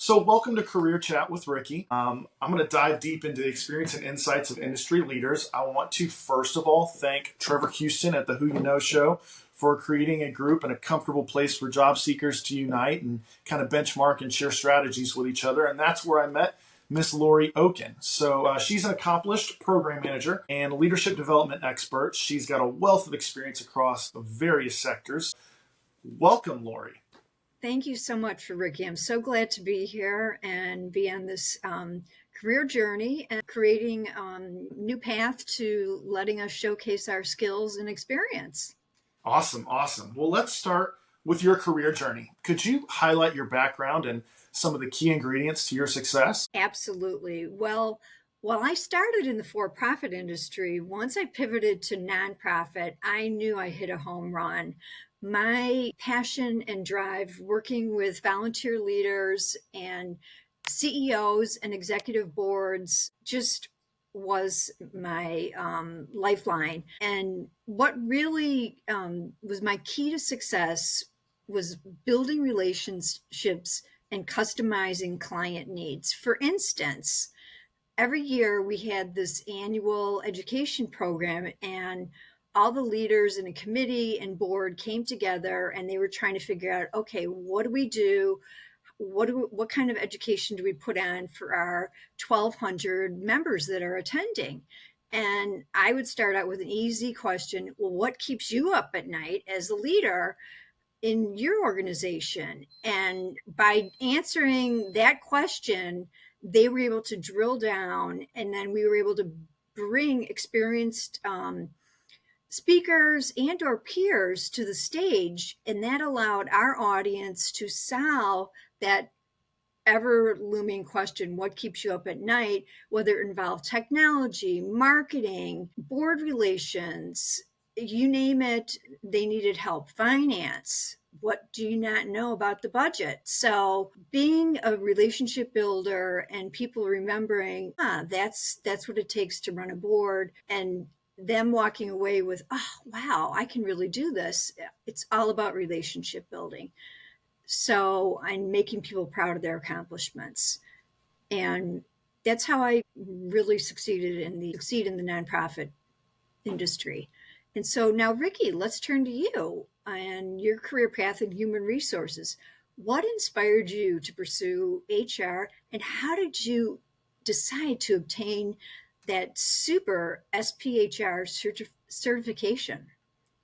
So, welcome to Career Chat with Ricky. I'm going to dive deep into the experience and insights of industry leaders. I want to first of all thank Trevor Houston at the Who You Know Show for creating a group and a comfortable place for job seekers to unite and kind of benchmark and share strategies with each other. And that's where I met Miss Laurie Oken. So she's an accomplished program manager and leadership development expert. She's got a wealth of experience across various sectors. Welcome, Laurie. Thank you so much, Ricky. I'm so glad to be here and be on this career journey and creating a new path to letting us showcase our skills and experience. Awesome. Well, let's start with your career journey. Could you highlight your background and some of the key ingredients to your success? Absolutely. Well, while I started in the for-profit industry, once I pivoted to nonprofit, I knew I hit a home run. My passion and drive working with volunteer leaders and CEOs and executive boards just was my lifeline. And what really was my key to success was building relationships and customizing client needs. For instance, every year we had this annual education program, and all the leaders in a committee and board came together and they were trying to figure out, okay, what do we do? What kind of education do we put on for our 1,200 members that are attending? And I would start out with an easy question. Well, what keeps you up at night as a leader in your organization? And by answering that question, they were able to drill down, and then we were able to bring experienced speakers and or peers to the stage, and that allowed our audience to solve that ever looming question, what keeps you up at night, whether it involved technology, marketing, board relations, you name it, they needed help. Finance, what do you not know about the budget? So being a relationship builder and people remembering, that's what it takes to run a board, and them walking away with, oh, wow, I can really do this. It's all about relationship building. So I'm making people proud of their accomplishments. And that's how I really succeed in the nonprofit industry. And so now, Ricky, let's turn to you and your career path in human resources. What inspired you to pursue HR, and how did you decide to obtain that super SPHR certification?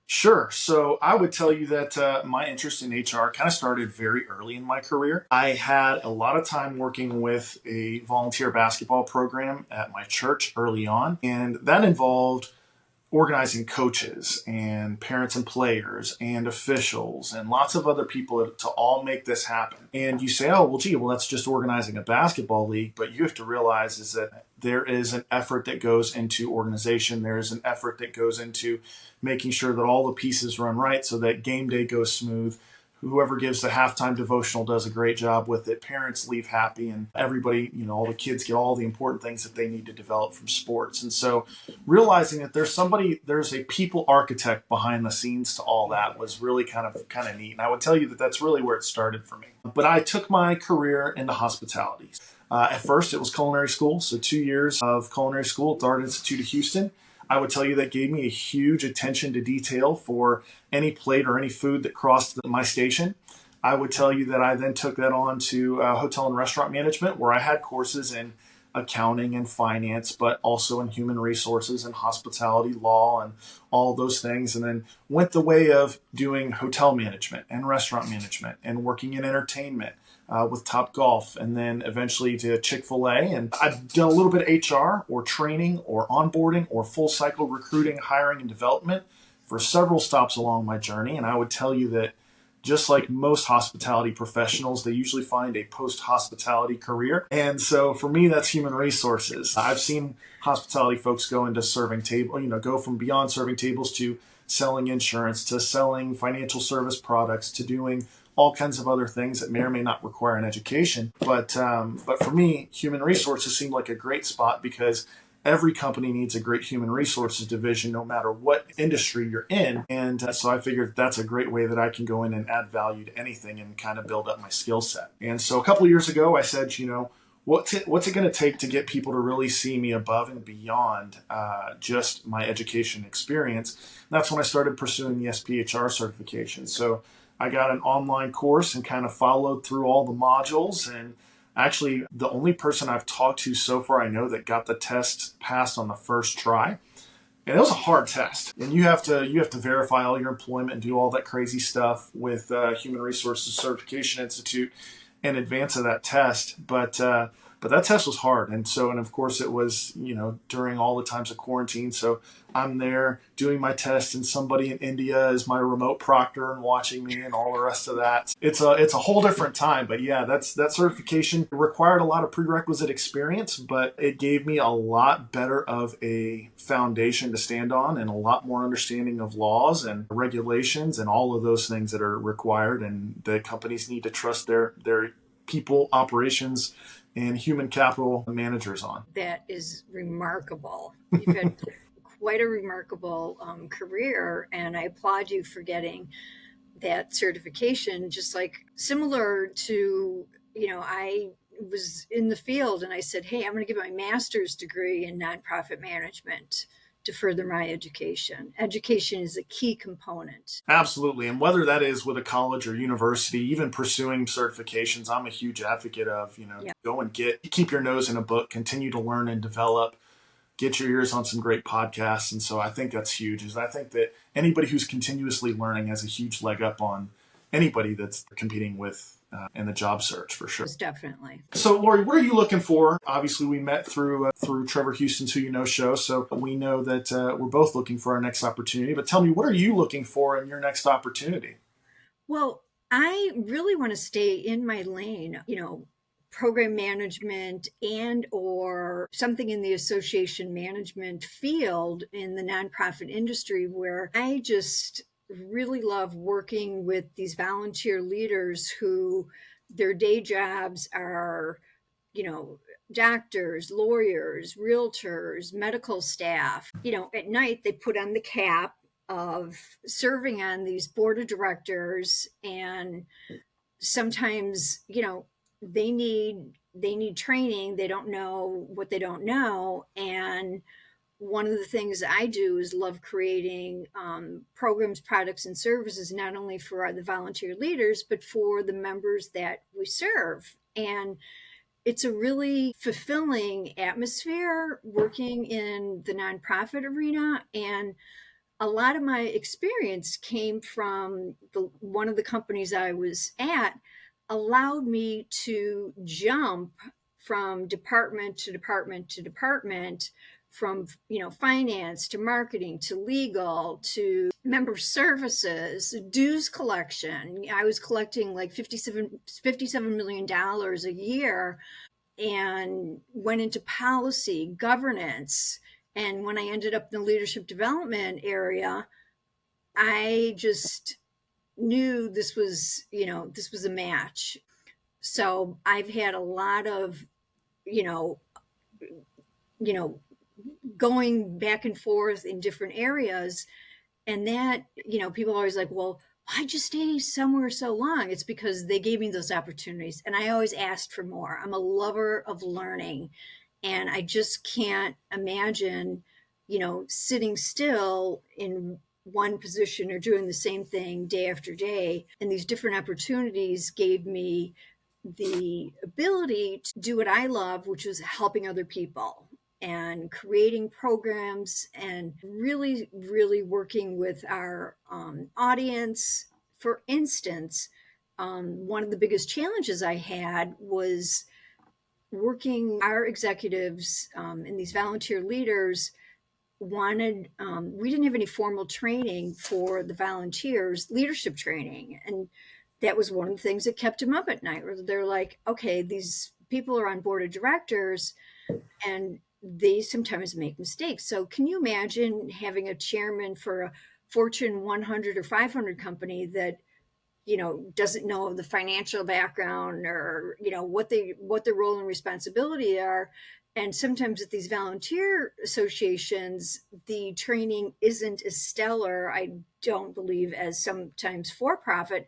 Sure. So I would tell you that my interest in HR kind of started very early in my career. I had a lot of time working with a volunteer basketball program at my church early on, and that involved organizing coaches and parents and players and officials and lots of other people to all make this happen. And you say, oh, well, that's just organizing a basketball league. But you have to realize is that there is an effort that goes into organization. There is an effort that goes into making sure that all the pieces run right so that game day goes smooth. Whoever gives the halftime devotional does a great job with it. Parents leave happy, and everybody, all the kids get all the important things that they need to develop from sports. And so realizing that there's a people architect behind the scenes to all that was really kind of neat. And I would tell you that that's really where it started for me. But I took my career into hospitality. At first, it was culinary school. So 2 years of culinary school at the Art Institute of Houston. I would tell you that gave me a huge attention to detail for any plate or any food that crossed my station. I would tell you that I then took that on to hotel and restaurant management, where I had courses in accounting and finance, but also in human resources and hospitality law and all those things. And then went the way of doing hotel management and restaurant management and working in entertainment with Top Golf, and then eventually to Chick-fil-A. And I've done a little bit of HR or training or onboarding or full cycle recruiting, hiring, and development for several stops along my journey. And I would tell you that just like most hospitality professionals, they usually find a post-hospitality career. And so for me, that's human resources. I've seen hospitality folks go into serving table, go from beyond serving tables to selling insurance, to selling financial service products, to doing all kinds of other things that may or may not require an education. But for me, human resources seemed like a great spot because every company needs a great human resources division, no matter what industry you're in. And so I figured that's a great way that I can go in and add value to anything and kind of build up my skill set. And so a couple of years ago, I said, what's it going to take to get people to really see me above and beyond just my education experience? And that's when I started pursuing the SPHR certification. So I got an online course and kind of followed through all the modules. And actually, the only person I've talked to so far I know that got the test passed on the first try. And it was a hard test, and you have to verify all your employment and do all that crazy stuff with Human Resources Certification Institute in advance of that test. But that test was hard, and of course it was during all the times of quarantine. So I'm there doing my test, and somebody in India is my remote proctor and watching me, and all the rest of that. It's a whole different time. But yeah, that certification required a lot of prerequisite experience, but it gave me a lot better of a foundation to stand on, and a lot more understanding of laws and regulations and all of those things that are required. And the companies need to trust their people, operations, and human capital managers on. That is remarkable. You've had quite a remarkable career, and I applaud you for getting that certification. Just like similar to, I was in the field and I said, hey, I'm going to get my master's degree in nonprofit management to further my education. Education is a key component. Absolutely. And whether that is with a college or university, even pursuing certifications, I'm a huge advocate of, go and keep your nose in a book, continue to learn and develop, get your ears on some great podcasts. And so I think that's huge. I think that anybody who's continuously learning has a huge leg up on anybody that's competing with in the job search, for sure. Definitely. So, Laurie, what are you looking for? Obviously, we met through Trevor Houston's Who You Know show, so we know that we're both looking for our next opportunity. But tell me, what are you looking for in your next opportunity? Well, I really want to stay in my lane, program management and or something in the association management field in the nonprofit industry, where I just really love working with these volunteer leaders who their day jobs are, doctors, lawyers, realtors, medical staff. At night they put on the cap of serving on these board of directors, and sometimes they need training. They don't know what they don't know. And one of the things I do is love creating programs, products, and services, not only for the volunteer leaders, but for the members that we serve. And it's a really fulfilling atmosphere working in the nonprofit arena. And a lot of my experience came from one of the companies I was at allowed me to jump from department to department to department, from finance to marketing to legal to member services, dues collection. I was collecting like $57 million a year, and went into policy, governance. And when I ended up in the leadership development area, I just knew this was a match. So I've had a lot of, going back and forth in different areas. And that, people are always like, well, why'd you stay somewhere so long? It's because they gave me those opportunities, and I always asked for more. I'm a lover of learning, and I just can't imagine, sitting still in one position or doing the same thing day after day. And these different opportunities gave me the ability to do what I love, which was helping other people and creating programs and really, really working with our audience. For instance, one of the biggest challenges I had was working our executives and these volunteer leaders wanted, we didn't have any formal training for the volunteers, leadership training. And that was one of the things that kept them up at night, where they're like, okay, these people are on board of directors and they sometimes make mistakes. So can you imagine having a chairman for a Fortune 100 or 500 company that doesn't know the financial background or what their role and responsibility are. And sometimes at these volunteer associations, the training isn't as stellar, I don't believe, as sometimes for profit.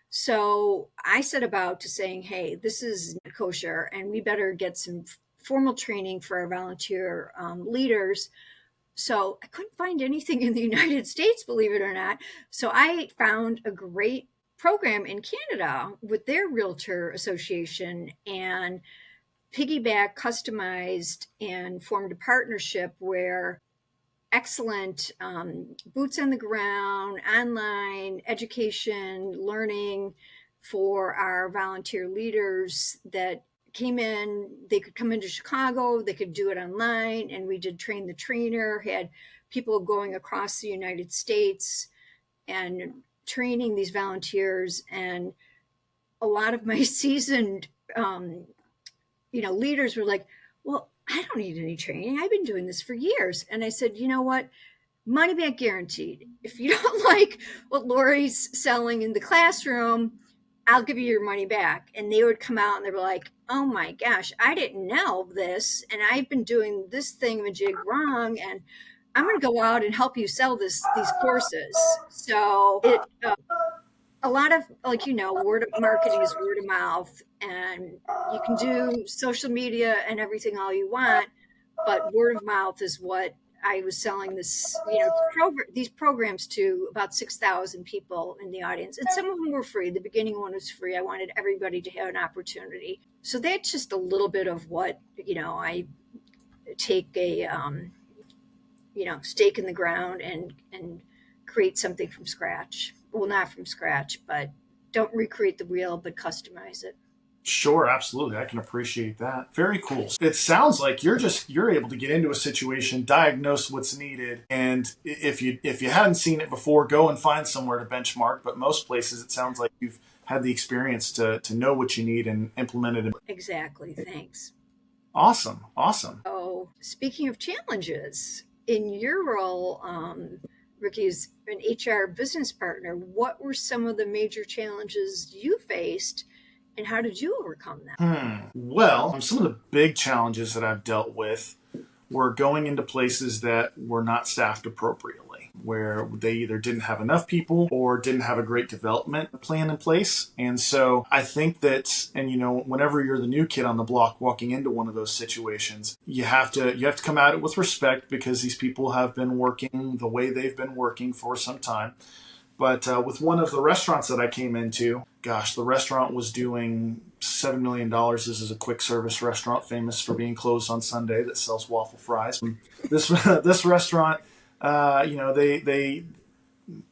So I set about to saying, hey, this is not kosher, and we better get some formal training for our volunteer leaders. So I couldn't find anything in the United States, believe it or not. So I found a great program in Canada with their realtor association and piggyback customized and formed a partnership where excellent boots on the ground, online education, learning for our volunteer leaders that came in. They could come into Chicago, they could do it online, and we did train the trainer, had people going across the United States and training these volunteers. And a lot of my seasoned leaders were like, well, I don't need any training. I've been doing this for years. And I said, you know what? Money back guaranteed. If you don't like what Laurie's selling in the classroom, I'll give you your money back. And they would come out and they were like, oh my gosh, I didn't know this. And I've been doing this thingamajig wrong. And I'm going to go out and help you sell these courses. So a lot of word of marketing is word of mouth, and you can do social media and everything all you want, but word of mouth is what I was selling these programs to about 6,000 people in the audience. And some of them were free. The beginning one was free. I wanted everybody to have an opportunity. So that's just a little bit of what, I take a, stake in the ground and create something from scratch. Well, not from scratch, but don't recreate the wheel, but customize it. Sure, absolutely. I can appreciate that. Very cool. It sounds like you're able to get into a situation, diagnose what's needed, and if you hadn't seen it before, go and find somewhere to benchmark. But most places, it sounds like you've had the experience to know what you need and implement it. Exactly. Thanks. Awesome. Oh, speaking of challenges, in your role, Ricky, as an HR business partner, what were some of the major challenges you faced, and how did you overcome them? Well, some of the big challenges that I've dealt with were going into places that were not staffed appropriately, where they either didn't have enough people or didn't have a great development plan in place. And so I think that, whenever you're the new kid on the block walking into one of those situations, you have to come at it with respect, because these people have been working the way they've been working for some time. But with one of the restaurants that I came into, the restaurant was doing $7 million. This is a quick service restaurant famous for being closed on Sunday that sells waffle fries. This restaurant, they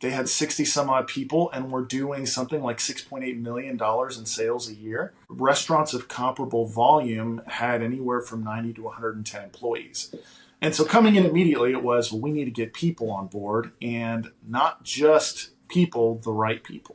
had 60 some odd people and were doing something like $6.8 million in sales a year. Restaurants of comparable volume had anywhere from 90 to 110 employees. And so coming in immediately, it was, we need to get people on board, and not just people, the right people.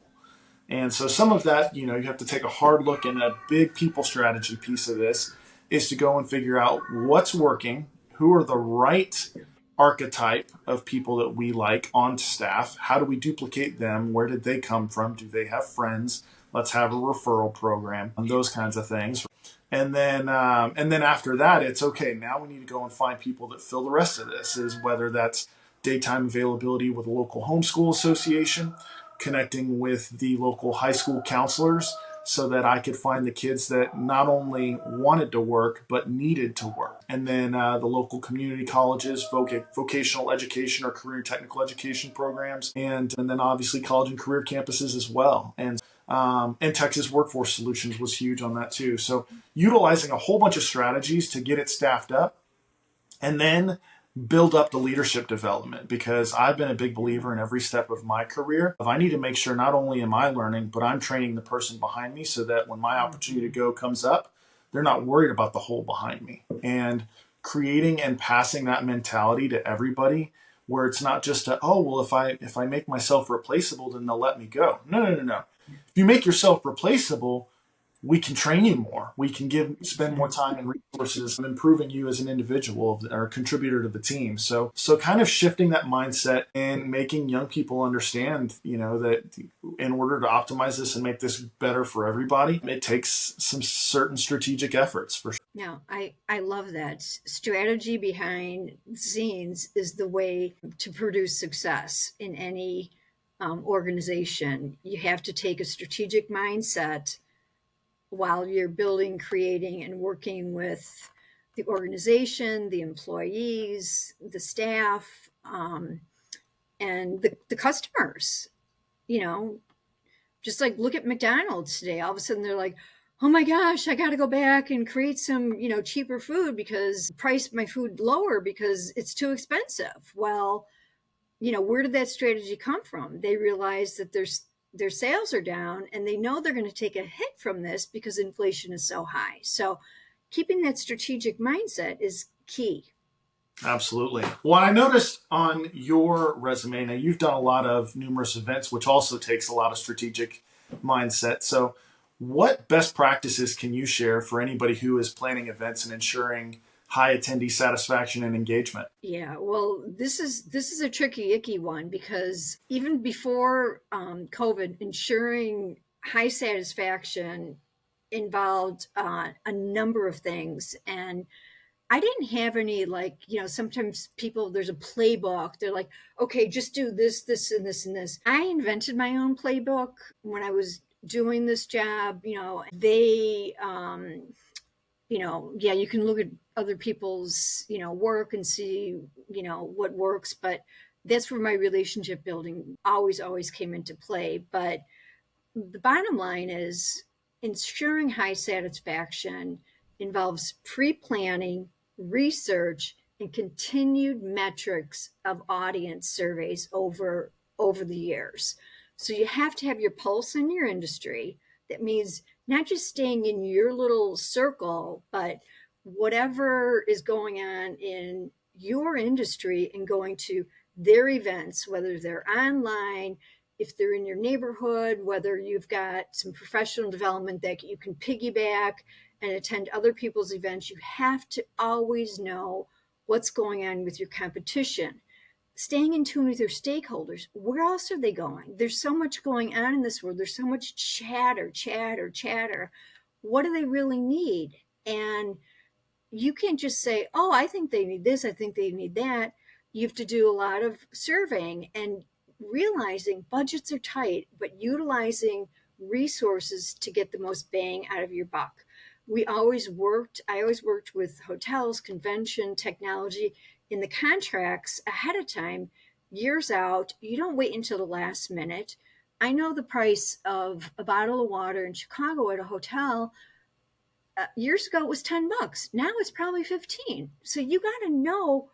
And so some of that, you have to take a hard look, and a big people strategy piece of this is to go and figure out what's working, who are the right archetype of people that we like on staff, how do we duplicate them, where did they come from, do they have friends, let's have a referral program, and those kinds of things. And then after that, it's okay. Now we need to go and find people that fill the rest of this, is whether that's daytime availability with a local homeschool association, connecting with the local high school counselors so that I could find the kids that not only wanted to work, but needed to work. And then the local community colleges, vocational education or career technical education programs, and then obviously college and career campuses as well. And Texas Workforce Solutions was huge on that too. So utilizing a whole bunch of strategies to get it staffed up, and then build up the leadership development, because I've been a big believer in every step of my career. I need to make sure not only am I learning, but I'm training the person behind me, so that when my opportunity to go comes up, they're not worried about the hole behind me. And creating and passing that mentality to everybody, where it's not just if I make myself replaceable, then they'll let me go. No. If you make yourself replaceable, we can train you more. We can spend more time and resources improving you as an individual or a contributor to the team. So kind of shifting that mindset and making young people understand, that in order to optimize this and make this better for everybody, it takes some certain strategic efforts for sure. No, I love that. Strategy behind the scenes is the way to produce success in any organization. You have to take a strategic mindset while you're building, creating, and working with the organization, the employees, the staff, and the customers. You know, just like look at McDonald's today. All of a sudden they're like, oh my gosh, I got to go back and create some, cheaper food because price my food lower because it's too expensive. Well, where did that strategy come from? They realize that their sales are down and they know they're going to take a hit from this because inflation is so high. So keeping that strategic mindset is key. Absolutely. Well, I noticed on your resume, now you've done a lot of numerous events, which also takes a lot of strategic mindset. So, what best practices can you share for anybody who is planning events and ensuring high attendee satisfaction and engagement? Yeah, well, this is a tricky, icky one because even before COVID, ensuring high satisfaction involved a number of things, and I didn't have any, like, sometimes people, there's a playbook. They're like, okay, just do this, this, and this, and this. I invented my own playbook when I was doing this job. Yeah, you can look at other people's, work and see, what works, but that's where my relationship building always came into play. But the bottom line is ensuring high satisfaction involves pre-planning, research, and continued metrics of audience surveys over the years. So you have to have your pulse in your industry. That means not just staying in your little circle, but whatever is going on in your industry and going to their events, whether they're online, if they're in your neighborhood, whether you've got some professional development that you can piggyback and attend other people's events. You have to always know what's going on with your competition. Staying in tune with your stakeholders. Where else are they going? There's so much going on in this world. There's so much chatter, chatter, chatter. What do they really need? And you can't just say, oh, I think they need this, I think they need that. You have to do a lot of surveying and realizing budgets are tight, but utilizing resources to get the most bang out of your buck. I always worked with hotels, convention, technology in the contracts ahead of time, years out. You don't wait until the last minute. I know the price of a bottle of water in Chicago at a hotel. Years ago it was $10. Now it's probably 15. So you got to know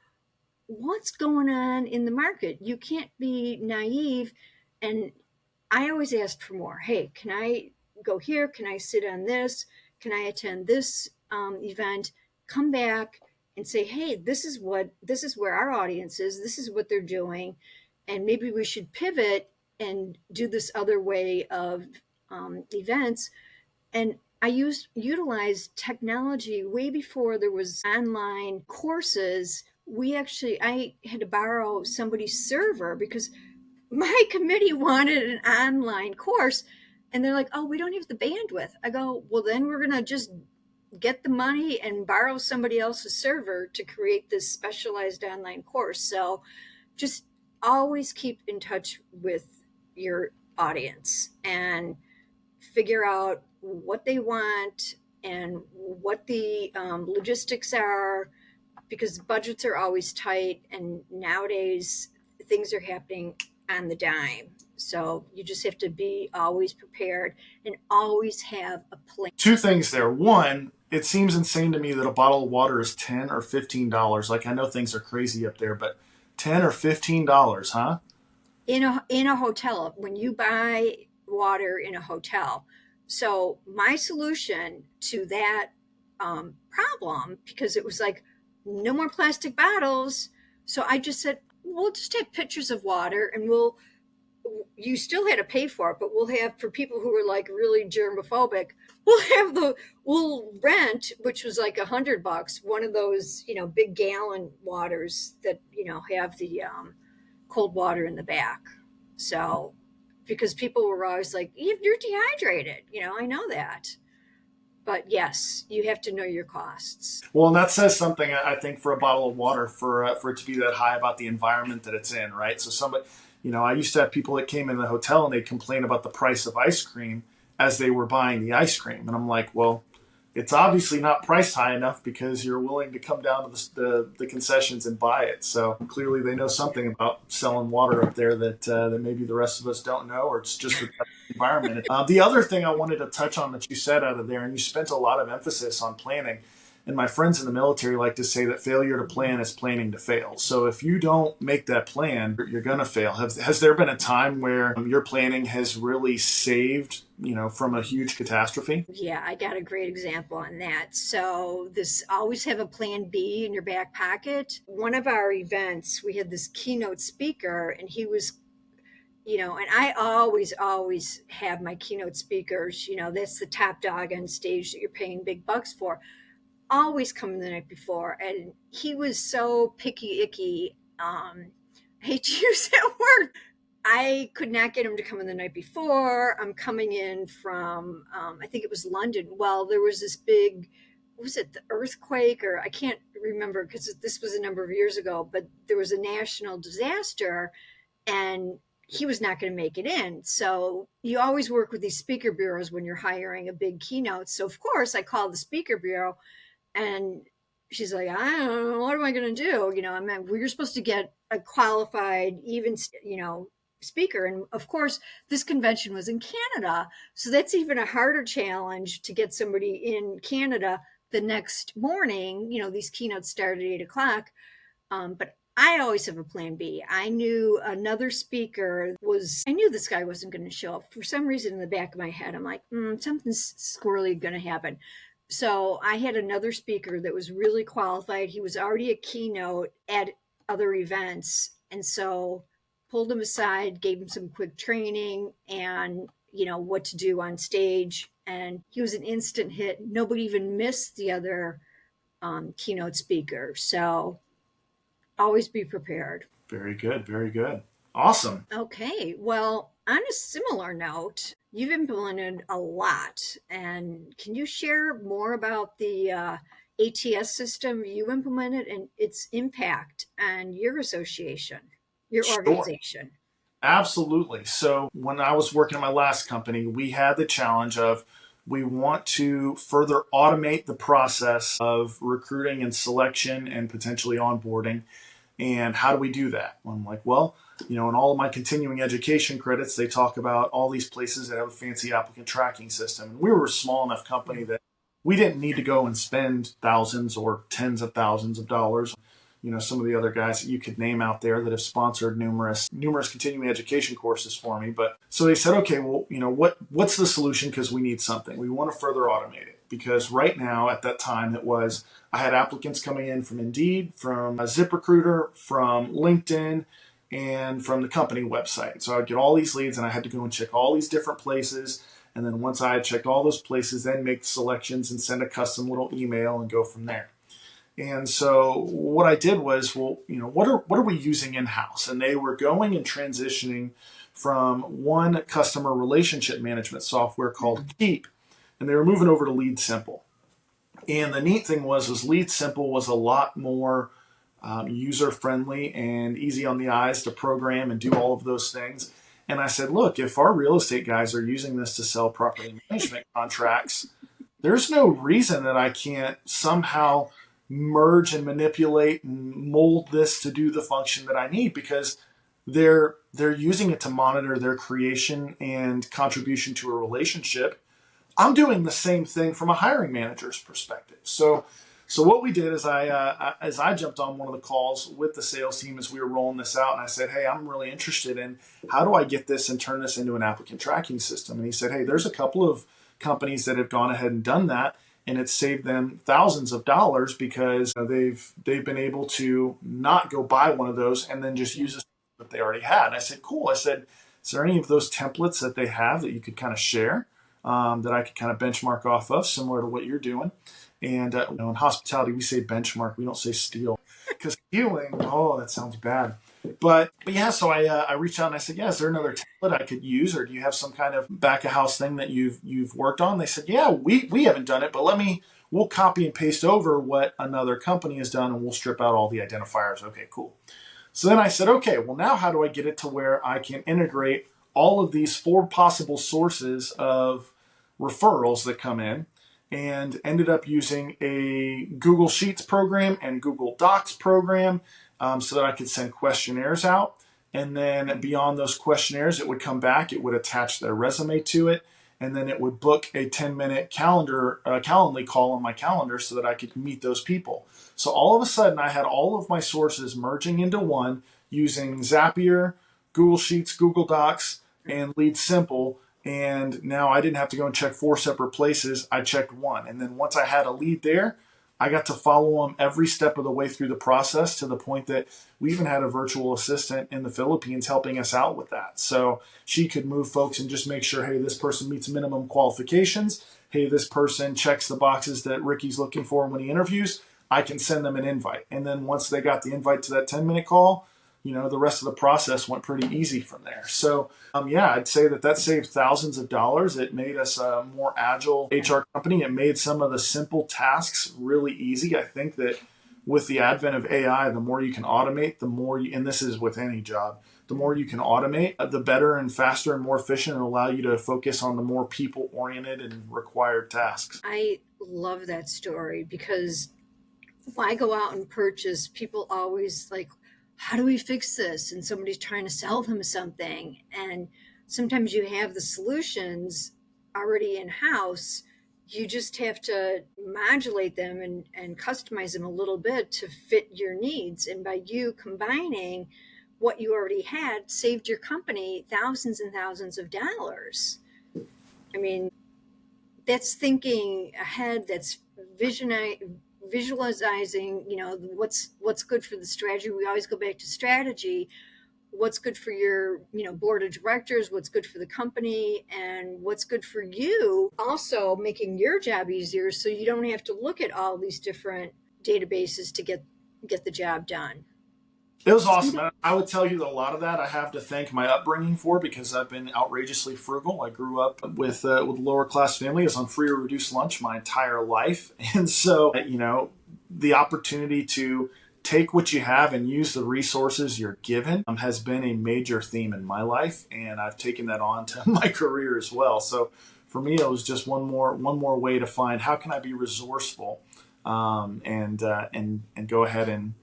what's going on in the market. You can't be naive. And I always asked for more. Hey, can I go here? Can I sit on this? Can I attend this event? Come back and say, hey, this is where our audience is. This is what they're doing. And maybe we should pivot and do this other way of events. And I utilized technology way before there was online courses. I had to borrow somebody's server because my committee wanted an online course, and they're like, oh, we don't have the bandwidth. I go, well, then we're going to just get the money and borrow somebody else's server to create this specialized online course. So just always keep in touch with your audience and figure out what they want and what the logistics are, because budgets are always tight and nowadays things are happening on the dime. So you just have to be always prepared and always have a plan. Two things there. One, it seems insane to me that a bottle of water is $10 or $15. Like, I know things are crazy up there, but $10 or $15, huh? In a hotel, when you buy water in a hotel. So my solution to that problem, because it was like no more plastic bottles, so I just said, we'll just take pictures of water and you still had to pay for it, but we'll have, for people who are like really germophobic, we'll have we'll rent, which was like $100, one of those, big gallon waters that, have the cold water in the back. So, because people were always like, you're dehydrated, I know that. But yes, you have to know your costs. Well, and that says something, I think, for a bottle of water, for it to be that high about the environment that it's in, right? So somebody, I used to have people that came in the hotel and they'd complain about the price of ice cream as they were buying the ice cream, and I'm like, well, it's obviously not priced high enough because you're willing to come down to the concessions and buy it. So clearly, they know something about selling water up there that maybe the rest of us don't know, or it's just the environment. The other thing I wanted to touch on that you said out of there, and you spent a lot of emphasis on planning. And my friends in the military like to say that failure to plan is planning to fail. So if you don't make that plan, you're going to fail. Has there been a time where your planning has really saved, from a huge catastrophe? Yeah, I got a great example on that. So, this always have a plan B in your back pocket. One of our events, we had this keynote speaker, and he was, and I always have my keynote speakers, that's the top dog on stage that you're paying big bucks for, always come the night before. And he was so picky icky. I hate to use that word. I could not get him to come in the night before. I'm coming in from, I think it was London. Well, there was this big, was it the earthquake, or I can't remember because this was a number of years ago, but there was a national disaster and he was not going to make it in. So you always work with these speaker bureaus when you're hiring a big keynote. So of course I called the speaker bureau, and she's like, I don't know, what am I going to do? I mean, we're supposed to get a qualified, even, speaker. And of course, this convention was in Canada. So that's even a harder challenge to get somebody in Canada the next morning. These keynotes start at 8 o'clock. But I always have a plan B. I knew another speaker I knew this guy wasn't going to show up. For some reason in the back of my head, I'm like, something's squirrely going to happen. So I had another speaker that was really qualified. He was already a keynote at other events. And so pulled him aside, gave him some quick training and, what to do on stage. And he was an instant hit. Nobody even missed the other keynote speaker. So always be prepared. Very good. Very good. Awesome. Okay. Well, on a similar note, you've implemented a lot. And can you share more about the ATS system you implemented and its impact on your association, your Sure. organization? Absolutely. So when I was working at my last company, we had the challenge of we want to further automate the process of recruiting and selection and potentially onboarding. And how do we do that? I'm like, well, in all of my continuing education credits, they talk about all these places that have a fancy applicant tracking system. And we were a small enough company that we didn't need to go and spend thousands or tens of thousands of dollars. Some of the other guys that you could name out there that have sponsored numerous continuing education courses for me. But so they said, okay, well, what's the solution? Because we need something. We want to further automate it. Because right now, at that time, I had applicants coming in from Indeed, from ZipRecruiter, from LinkedIn, and from the company website. So I'd get all these leads and I had to go and check all these different places. And then once I had checked all those places, then make selections and send a custom little email and go from there. And so what I did was, well, what are we using in-house? And they were going and transitioning from one customer relationship management software called Keep, and they were moving over to Lead Simple. And the neat thing was Lead Simple was a lot more user-friendly and easy on the eyes to program and do all of those things. And I said, look, if our real estate guys are using this to sell property management contracts, there's no reason that I can't somehow merge and manipulate and mold this to do the function that I need, because they're using it to monitor their creation and contribution to a relationship. I'm doing the same thing from a hiring manager's perspective. So what we did is I jumped on one of the calls with the sales team as we were rolling this out, and I said, hey, I'm really interested in how do I get this and turn this into an applicant tracking system? And he said, hey, there's a couple of companies that have gone ahead and done that, and it's saved them thousands of dollars because they've been able to not go buy one of those and then just use it that they already had. And I said, cool. I said, Is there any of those templates that they have that you could kind of share, that I could kind of benchmark off of, similar to what you're doing? And in hospitality, we say benchmark, we don't say steal, because stealing, oh, that sounds bad. But yeah, so I reached out and I said, yeah, is there another template I could use, or do you have some kind of back of house thing that you've worked on? They said, yeah, we haven't done it, but we'll copy and paste over what another company has done, and we'll strip out all the identifiers. Okay, cool. So then I said, okay, well, now how do I get it to where I can integrate all of these four possible sources of referrals that come in? And ended up using a Google Sheets program and Google Docs program, so that I could send questionnaires out. And then beyond those questionnaires, it would come back, it would attach their resume to it, and then it would book a 10-minute Calendly call on my calendar so that I could meet those people. So all of a sudden, I had all of my sources merging into one using Zapier, Google Sheets, Google Docs, and Lead Simple. And now I didn't have to go and check four separate places. I checked one. And then once I had a lead there, I got to follow them every step of the way through the process, to the point that we even had a virtual assistant in the Philippines helping us out with that. So she could move folks and just make sure, hey, this person meets minimum qualifications. Hey, this person checks the boxes that Ricky's looking for when he interviews. I can send them an invite. And then once they got the invite to that 10-minute call, the rest of the process went pretty easy from there. So, yeah, I'd say that saved thousands of dollars. It made us a more agile HR company. It made some of the simple tasks really easy. I think that with the advent of AI, the more you can automate, and this is with any job, the more you can automate, the better and faster and more efficient, and allow you to focus on the more people oriented and required tasks. I love that story because when I go out and purchase, people always like, how do we fix this? And somebody's trying to sell them something. And sometimes you have the solutions already in house. You just have to modulate them and customize them a little bit to fit your needs. And by you combining what you already had, saved your company thousands and thousands of dollars. I mean, that's thinking ahead, that's visualizing, what's good for the strategy. We always go back to strategy. What's good for your board of directors, what's good for the company, and what's good for you, also making your job easier so you don't have to look at all these different databases to get the job done. It was awesome. And I would tell you that a lot of that I have to thank my upbringing for, because I've been outrageously frugal. I grew up with a lower class family. I was on free or reduced lunch my entire life. And so, the opportunity to take what you have and use the resources you're given has been a major theme in my life. And I've taken that on to my career as well. So for me, it was just one more way to find, how can I be resourceful, and go ahead and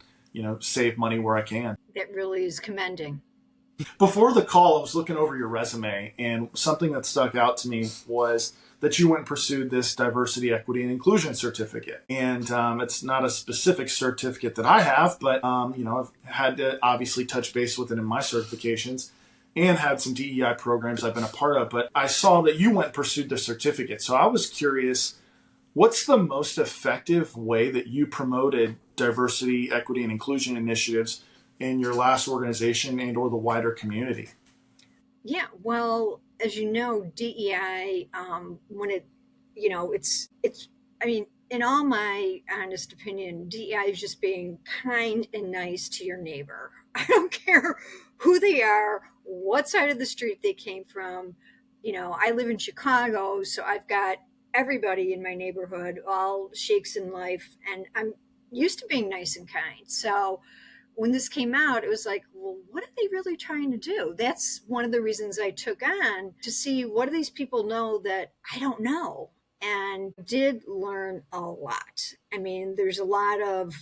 save money where I can. That really is commending. Before the call, I was looking over your resume, and something that stuck out to me was that you went and pursued this diversity, equity, and inclusion certificate. And it's not a specific certificate that I have, but I've had to obviously touch base with it in my certifications, and had some DEI programs I've been a part of. But I saw that you went and pursued the certificate. So I was curious, what's the most effective way that you promoted diversity, equity, and inclusion initiatives in your last organization and or the wider community? Yeah, well, as you know, DEI, when it's, I mean, in all my honest opinion, DEI is just being kind and nice to your neighbor. I don't care who they are, what side of the street they came from. I live in Chicago, so I've got everybody in my neighborhood, all shakes in life, and I'm used to being nice and kind. So when this came out, it was like, well, what are they really trying to do? That's one of the reasons I took on, to see what do these people know that I don't know, and did learn a lot. I mean, there's a lot of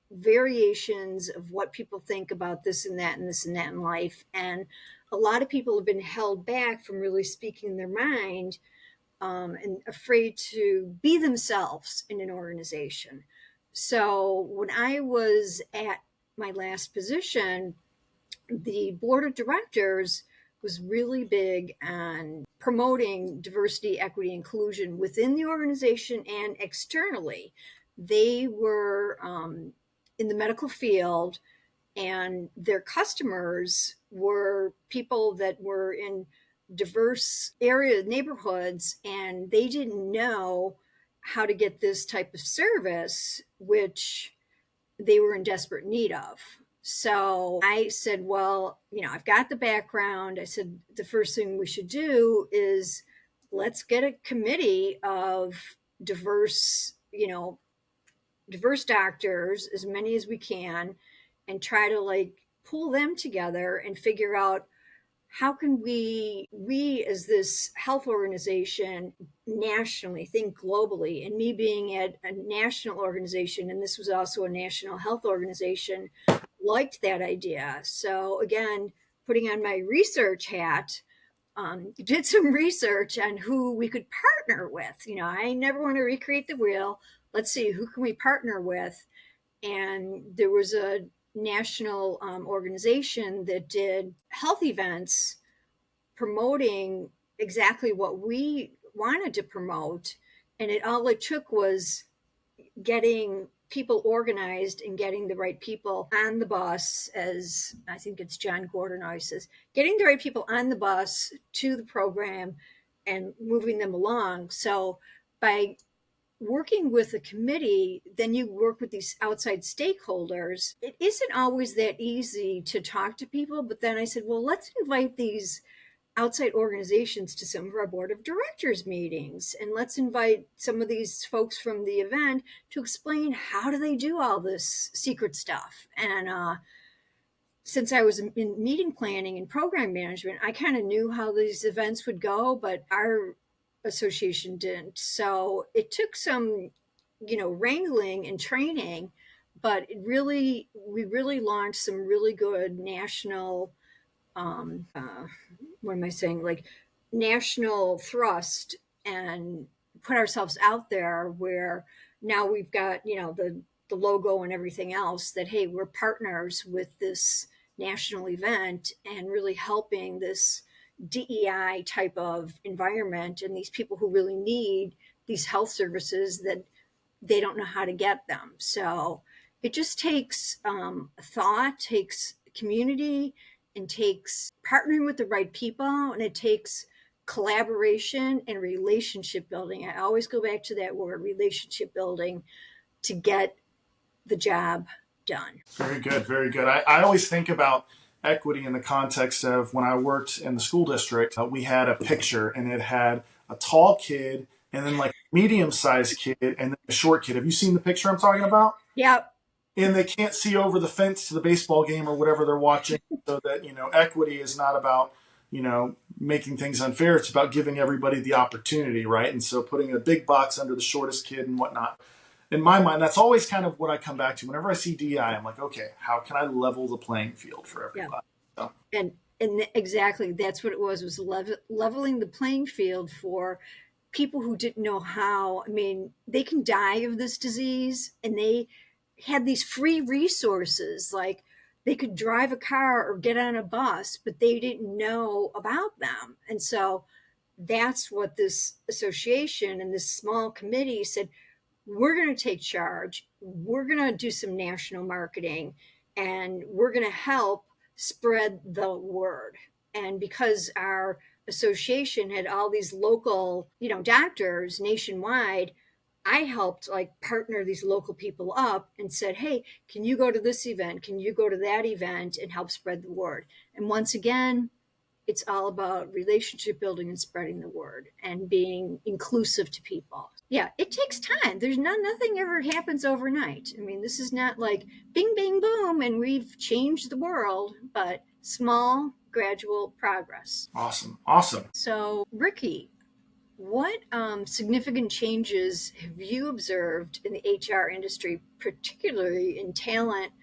variations of what people think about this and that and this and that in life. And a lot of people have been held back from really speaking their mind, and afraid to be themselves in an organization. So when I was at my last position, the board of directors was really big on promoting diversity, equity, inclusion within the organization and externally. They were in the medical field, and their customers were people that were in diverse area neighborhoods, and they didn't know how to get this type of service, which they were in desperate need of. So I said, well, I've got the background. I said, the first thing we should do is let's get a committee of diverse, diverse doctors, as many as we can, and try to like pull them together and figure out how can we as this health organization nationally think globally. And me being at a national organization, and this was also a national health organization, liked that idea. So again, putting on my research hat, did some research on who we could partner with. I never want to recreate the wheel. Let's see, who can we partner with? And there was a national organization that did health events promoting exactly what we wanted to promote. And all it took was getting people organized and getting the right people on the bus, as I think it's John Gordon always says, getting the right people on the bus to the program and moving them along. So by working with a committee, then you work with these outside stakeholders. It isn't always that easy to talk to people, but then I said, well, let's invite these outside organizations to some of our board of directors meetings, and let's invite some of these folks from the event to explain how do they do all this secret stuff. And since I was in meeting planning and program management, I kind of knew how these events would go, but our association didn't. So it took some, wrangling and training, but we really launched some really good national, what am I saying? Like national thrust, and put ourselves out there where now we've got, the logo and everything else that, hey, we're partners with this national event and really helping this DEI type of environment and these people who really need these health services that they don't know how to get them. So it just takes thought, takes community, and takes partnering with the right people, and it takes collaboration and relationship building. I always go back to that word, relationship building, to get the job done. Very good, very good. I always think about equity in the context of when I worked in the school district, we had a picture and it had a tall kid and then like a medium sized kid and then a short kid. Have you seen the picture I'm talking about? Yeah. And they can't see over the fence to the baseball game or whatever they're watching. So that, equity is not about, making things unfair. It's about giving everybody the opportunity, right? And so putting a big box under the shortest kid and whatnot. In my mind, that's always kind of what I come back to. Whenever I see DI, I'm like, okay, how can I level the playing field for Yeah. everybody? So, And exactly, that's what it was leveling the playing field for people who didn't know how. I mean, they can die of this disease, and they had these free resources, like they could drive a car or get on a bus, but they didn't know about them. And so that's what this association and this small committee said, we're going to take charge. We're going to do some national marketing, and we're going to help spread the word. And because our association had all these local, doctors nationwide, I helped like partner these local people up and said, hey, can you go to this event? Can you go to that event and help spread the word? And once again, it's all about relationship building and spreading the word and being inclusive to people. Yeah, it takes time. Nothing ever happens overnight. I mean, this is not like bing, bing, boom, and we've changed the world, but small, gradual progress. awesome. Awesome. So, Ricky, what significant changes have you observed in the HR industry, particularly in talent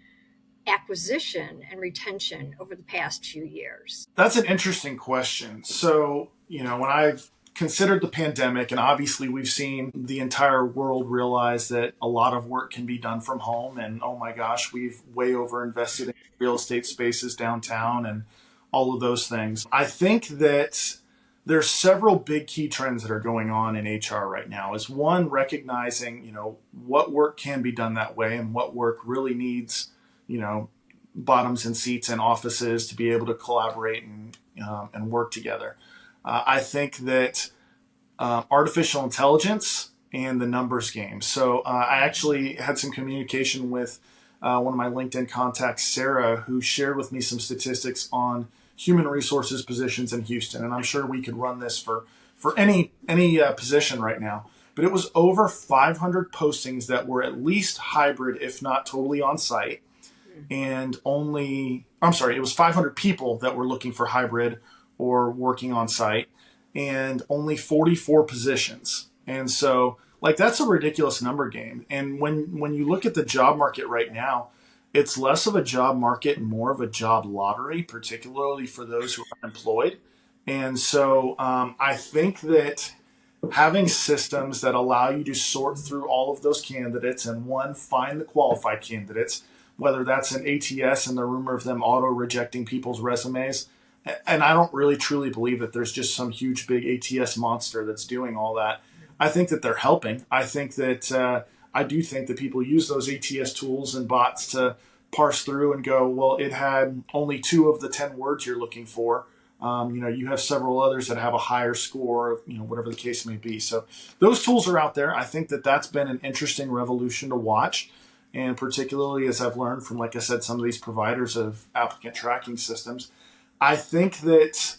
acquisition and retention over the past few years? That's an interesting question. So, when I've considered the pandemic, and obviously we've seen the entire world realize that a lot of work can be done from home, and oh my gosh, we've way over invested in real estate spaces downtown and all of those things. I think that there's several big key trends that are going on in HR right now. Is one, recognizing, what work can be done that way and what work really needs, bottoms in seats in offices to be able to collaborate and work together. I think that artificial intelligence and the numbers game. So I actually had some communication with one of my LinkedIn contacts, Sarah, who shared with me some statistics on human resources positions in Houston, and I'm sure we could run this for any position right now. But it was over 500 postings that were at least hybrid, if not totally on site, and only, I'm sorry, it was 500 people that were looking for hybrid or working on site, and only 44 positions. And so, like, that's a ridiculous number game. And when you look at the job market right now, it's less of a job market and more of a job lottery, particularly for those who are unemployed. And so, I think that having systems that allow you to sort through all of those candidates and one, find the qualified candidates, whether that's an ATS and the rumor of them auto rejecting people's resumes. And I don't really truly believe that there's just some huge big ATS monster that's doing all that. I think that they're helping. I think that I do think that people use those ATS tools and bots to parse through and go, well, it had only 2 of the 10 words you're looking for. You have several others that have a higher score, whatever the case may be. So those tools are out there. I think that that's been an interesting revolution to watch. And particularly as I've learned from, like I said, some of these providers of applicant tracking systems, I think that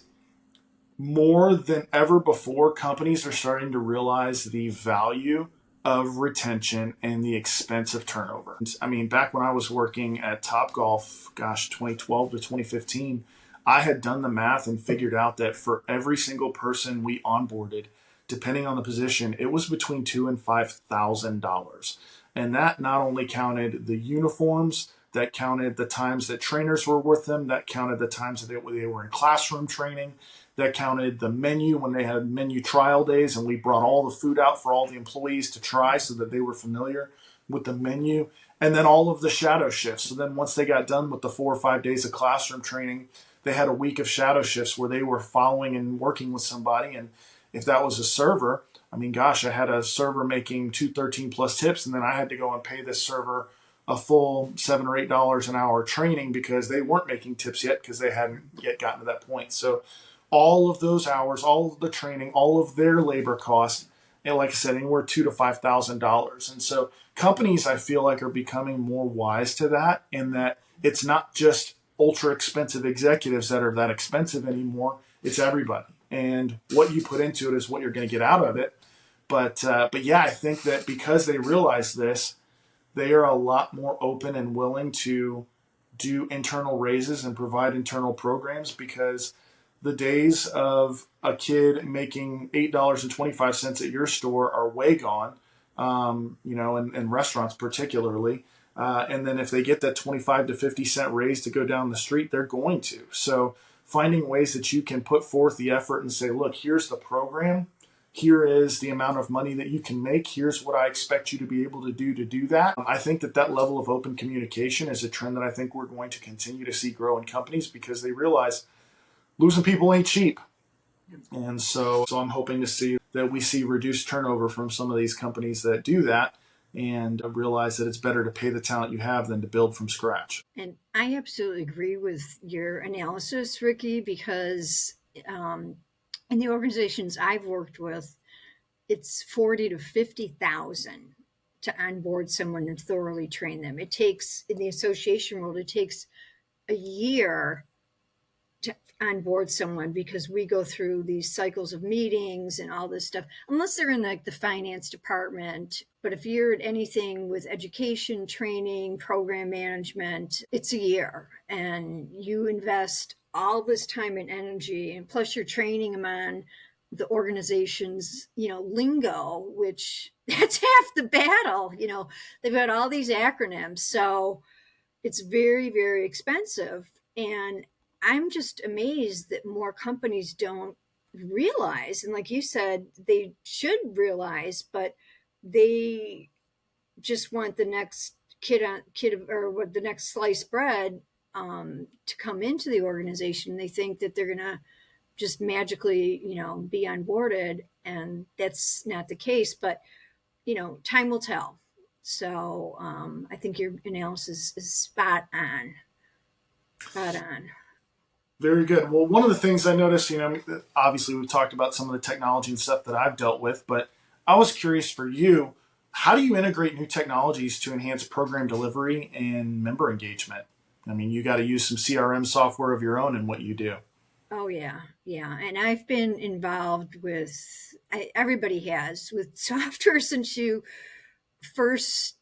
more than ever before, companies are starting to realize the value of retention and the expense of turnover. I mean, back when I was working at Topgolf, gosh, 2012 to 2015, I had done the math and figured out that for every single person we onboarded, depending on the position, it was between $2,000 and $5,000. And that not only counted the uniforms, that counted the times that trainers were with them, that counted the times that they were in classroom training, that counted the menu when they had menu trial days and we brought all the food out for all the employees to try so that they were familiar with the menu, and then all of the shadow shifts. So then once they got done with the 4 or 5 days of classroom training, they had a week of shadow shifts where they were following and working with somebody. And if that was a server, I mean, gosh, I had a server making 213 plus tips, and then I had to go and pay this server a full $7 or $8 an hour training because they weren't making tips yet because they hadn't yet gotten to that point. So all of those hours, all of the training, all of their labor costs, and like I said, anywhere $2,000 to $5,000. And so companies, I feel like, are becoming more wise to that, in that it's not just ultra expensive executives that are that expensive anymore. It's everybody, and what you put into it is what you're going to get out of it. But yeah, I think that because they realize this, they are a lot more open and willing to do internal raises and provide internal programs, because the days of a kid making $8.25 at your store are way gone, in restaurants particularly. And then if they get that 25 to 50 cent raise to go down the street, they're going to. So finding ways that you can put forth the effort and say, look, here's the program. Here is the amount of money that you can make. Here's what I expect you to be able to do that. I think that level of open communication is a trend that I think we're going to continue to see grow in companies, because they realize losing people ain't cheap. And so I'm hoping to see that we see reduced turnover from some of these companies that do that, and realize that it's better to pay the talent you have than to build from scratch. And I absolutely agree with your analysis, Ricky, because in the organizations I've worked with, it's 40 to 50,000 to onboard someone and thoroughly train them. It takes, in the association world, it takes a year to onboard someone, because we go through these cycles of meetings and all this stuff, unless they're in like the finance department. But if you're at anything with education, training, program management, it's a year, and you invest all this time and energy, and plus you're training them on the organization's lingo, which that's half the battle. They've got all these acronyms, so it's very, very expensive. And I'm just amazed that more companies don't realize, and like you said, they should realize, but they just want the next kid or what, the next sliced bread, to come into the organization. They think that they're gonna just magically, be onboarded, and that's not the case. But time will tell. So I think your analysis is spot on. Spot on. Very good. Well, one of the things I noticed, obviously we've talked about some of the technology and stuff that I've dealt with, but I was curious for you, how do you integrate new technologies to enhance program delivery and member engagement? I mean, you got to use some CRM software of your own in what you do. Oh yeah, yeah. And I've been involved with everybody has with software since you first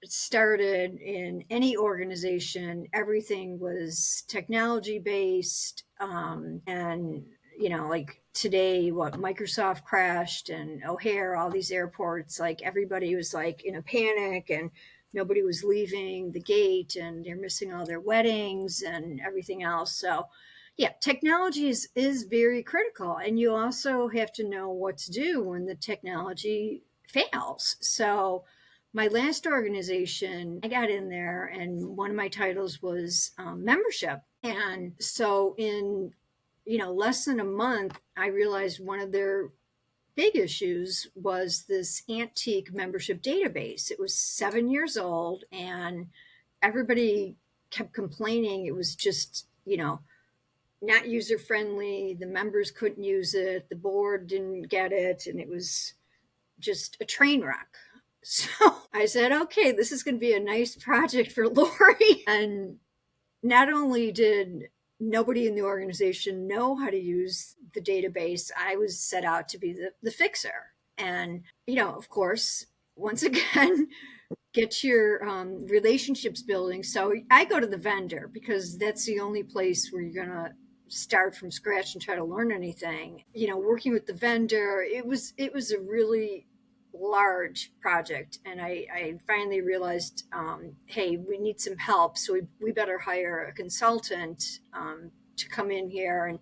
started in any organization. Everything was technology based, and like today, what Microsoft crashed and O'Hare, all these airports, like everybody was like in a panic and nobody was leaving the gate and they're missing all their weddings and everything else. So yeah, technology is very critical, and you also have to know what to do when the technology fails. So my last organization, I got in there, and one of my titles was membership. And so, in less than a month, I realized one of their big issues was this antique membership database. It was 7 years old, and everybody kept complaining it was just not user friendly. The members couldn't use it. The board didn't get it, and it was just a train wreck. So I said, okay, this is going to be a nice project for Laurie. And not only did nobody in the organization know how to use the database, I was set out to be the fixer. And, of course, once again, get your relationships building. So I go to the vendor because that's the only place where you're going to start from scratch and try to learn anything. Working with the vendor, it was a really large project, and I finally realized, hey, we need some help, so we better hire a consultant to come in here. And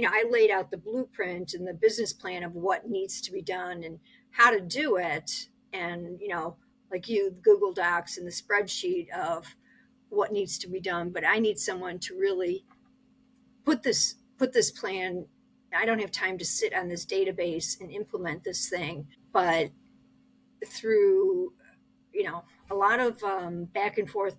I laid out the blueprint and the business plan of what needs to be done and how to do it, and like you, Google Docs and the spreadsheet of what needs to be done. But I need someone to really put this plan. I don't have time to sit on this database and implement this thing. But through a lot of back and forth,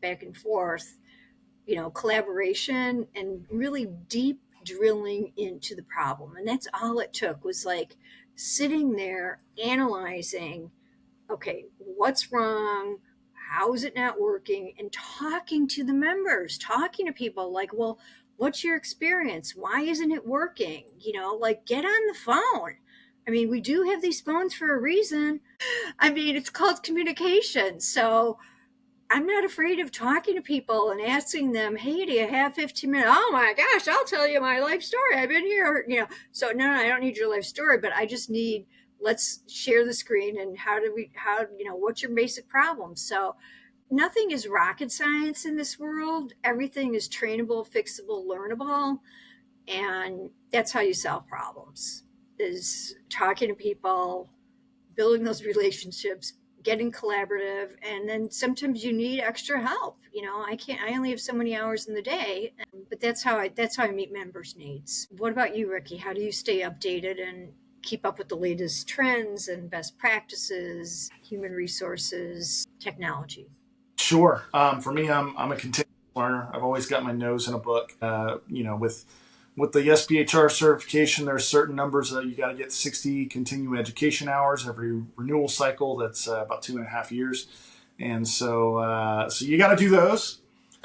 collaboration and really deep drilling into the problem, and that's all it took, was like sitting there analyzing, okay, what's wrong? How is it not working? And talking to the members, talking to people like, well, what's your experience? Why isn't it working? Like, get on the phone. I mean, we do have these phones for a reason. I mean, it's called communication. So I'm not afraid of talking to people and asking them, hey, do you have 15 minutes? Oh my gosh, I'll tell you my life story. I've been here. So no, I don't need your life story, but I just need, let's share the screen. And what's your basic problem? So nothing is rocket science in this world. Everything is trainable, fixable, learnable. And that's how you solve problems, is talking to people, building those relationships, getting collaborative. And then sometimes you need extra help. I only have so many hours in the day, but that's how I meet members' needs. What about you, Ricky? How do you stay updated and keep up with the latest trends and best practices, human resources, technology? Sure. For me, I'm a continuous learner. I've always got my nose in a book. With the SBHR certification, there's certain numbers that you got to get 60 continuing education hours every renewal cycle. That's about 2.5 years, and so you got to do those.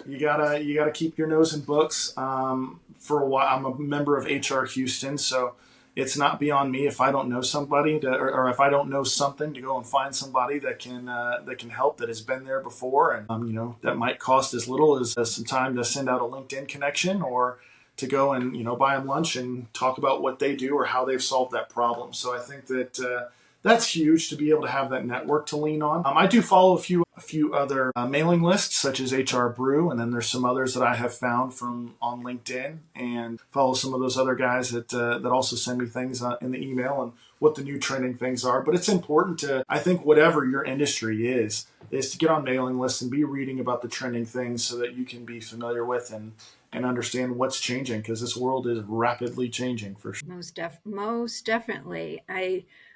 You gotta keep your nose in books. For a while, I'm a member of HR Houston, so it's not beyond me if I don't know somebody or if I don't know something, to go and find somebody that can help, that has been there before, and that might cost as little as some time to send out a LinkedIn connection, or to go and buy them lunch and talk about what they do or how they've solved that problem. So I think that that's huge, to be able to have that network to lean on. I do follow a few other mailing lists, such as HR Brew, and then there's some others that I have found from on LinkedIn, and follow some of those other guys that also send me things in the email and what the new trending things are. But it's important to, I think, whatever your industry is to get on mailing lists and be reading about the trending things, so that you can be familiar with and understand what's changing, because this world is rapidly changing for sure. Most definitely.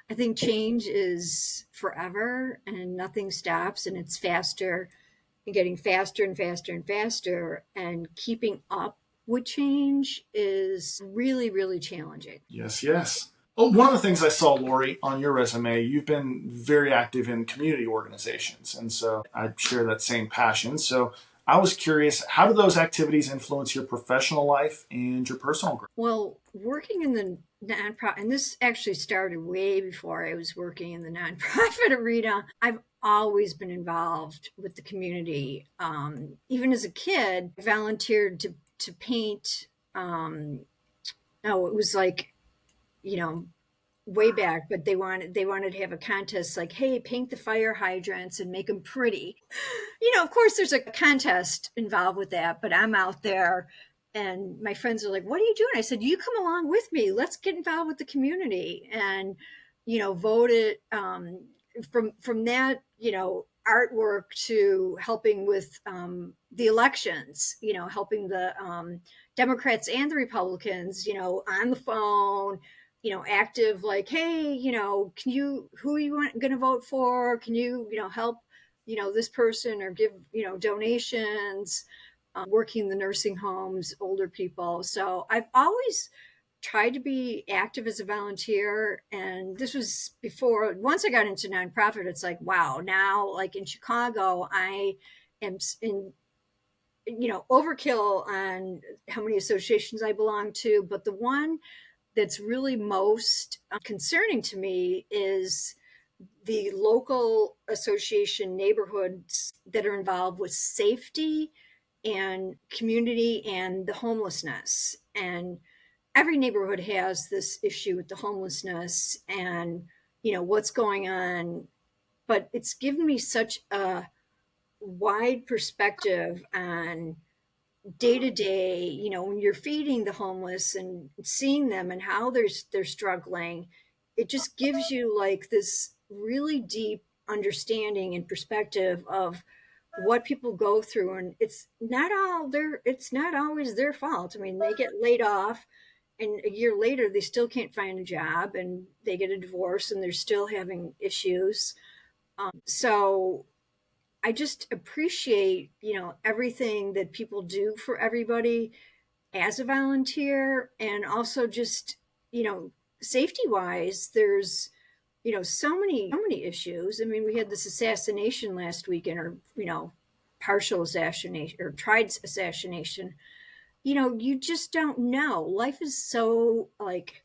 I think change is forever and nothing stops, and it's faster getting faster and faster and faster, and keeping up with change is really, really challenging. Yes, yes. Oh, one of the things I saw, Lori, on your resume, you've been very active in community organizations. And so I share that same passion. So I was curious, how do those activities influence your professional life and your personal growth? Well, working in the nonprofit, and this actually started way before I was working in the nonprofit arena. I've always been involved with the community. Even as a kid, I volunteered to paint. Oh, it was like, you know, way back, but they wanted to have a contest like, hey, paint the fire hydrants and make them pretty. Of course there's a contest involved with that, but I'm out there and my friends are like, what are you doing? I said, you come along with me. Let's get involved with the community and, vote it from that, artwork to helping with the elections, helping the Democrats and the Republicans, on the phone, active, like, hey, can you, who are you going to vote for? Can you, help, this person, or give, donations, working the nursing homes, older people. So I've always tried to be active as a volunteer. And this was before, once I got into nonprofit, it's like, wow, now like in Chicago, I am in, overkill on how many associations I belong to. But the one that's really most concerning to me is the local association neighborhoods that are involved with safety and community and the homelessness. And every neighborhood has this issue with the homelessness and, what's going on. But it's given me such a wide perspective on day to day, when you're feeding the homeless and seeing them and how they're struggling. It just gives you like this really deep understanding and perspective of what people go through, and it's not always their fault. I mean, they get laid off and a year later they still can't find a job, and they get a divorce and they're still having issues. So I just appreciate, everything that people do for everybody as a volunteer. And also just, safety wise, there's, so many issues. I mean, we had this assassination last weekend, or, partial assassination or tried assassination. You just don't know. Life is so like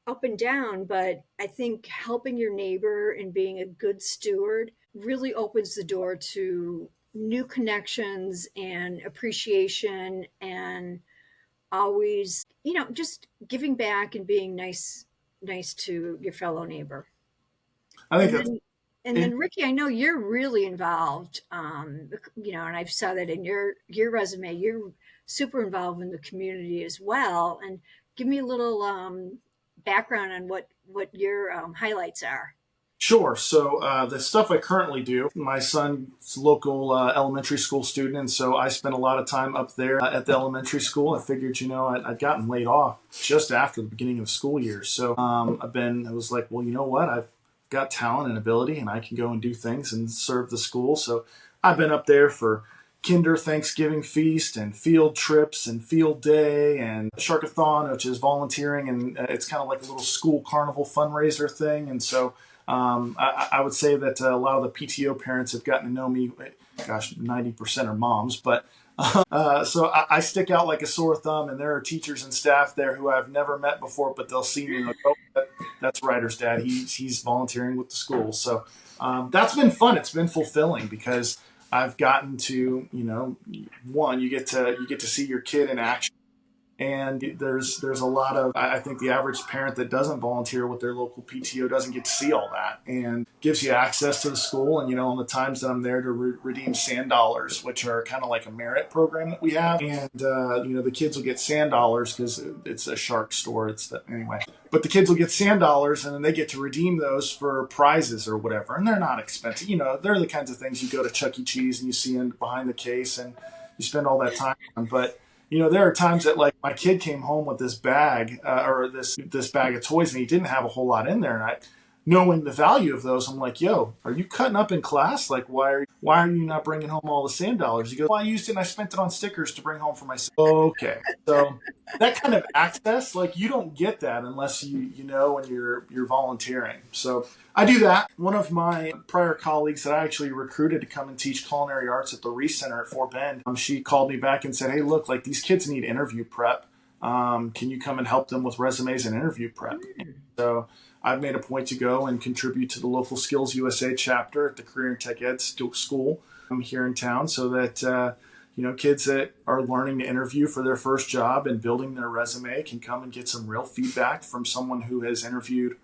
up and down, but I think helping your neighbor and being a good steward really opens the door to new connections and appreciation, and always, just giving back and being nice to your fellow neighbor. I think And that's then and then Ricky, I know you're really involved, and I've saw that in your resume. You're super involved in the community as well. And give me a little background on what your highlights are. sure. So the stuff I currently do, my son's local elementary school student, and so I spent a lot of time up there at the elementary school. I figured, I'd gotten laid off just after the beginning of the school year. So I was like, well, you know what? I've got talent and ability, and I can go and do things and serve the school. So I've been up there for Kinder Thanksgiving feast and field trips and field day and Sharkathon, which is volunteering, and it's kind of like a little school carnival fundraiser thing. And so I would say that a lot of the PTO parents have gotten to know me. Gosh, 90% are moms, but so I stick out like a sore thumb, and there are teachers and staff there who I've never met before, but they'll see me and go, oh, that's Ryder's dad. He's volunteering with the school. So that's been fun. It's been fulfilling because I've gotten to, one, you get to see your kid in action. And there's a lot of, I think the average parent that doesn't volunteer with their local PTO doesn't get to see all that, and gives you access to the school. And on the times that I'm there to redeem sand dollars, which are kind of like a merit program that we have, and the kids will get sand dollars because it's a shark store. Anyway, but the kids will get sand dollars, and then they get to redeem those for prizes or whatever, and they're not expensive. They're the kinds of things you go to Chuck E. Cheese and you see in behind the case, and you spend all that time on. But there are times that like my kid came home with this bag or this bag of toys, and he didn't have a whole lot in there, and knowing the value of those, I'm like, yo, are you cutting up in class? Like, why are you not bringing home all the sand dollars? He goes, well, I used it and I spent it on stickers to bring home for myself. Okay. So that kind of access, like you don't get that unless you know and you're volunteering. So I do that. One of my prior colleagues that I actually recruited to come and teach culinary arts at the Reese Center at Fort Bend, she called me back and said, hey, look, like these kids need interview prep. Can you come and help them with resumes and interview prep? So I've made a point to go and contribute to the local Skills USA chapter at the Career and Tech Ed School here in town, so that kids that are learning to interview for their first job and building their resume can come and get some real feedback from someone who has interviewed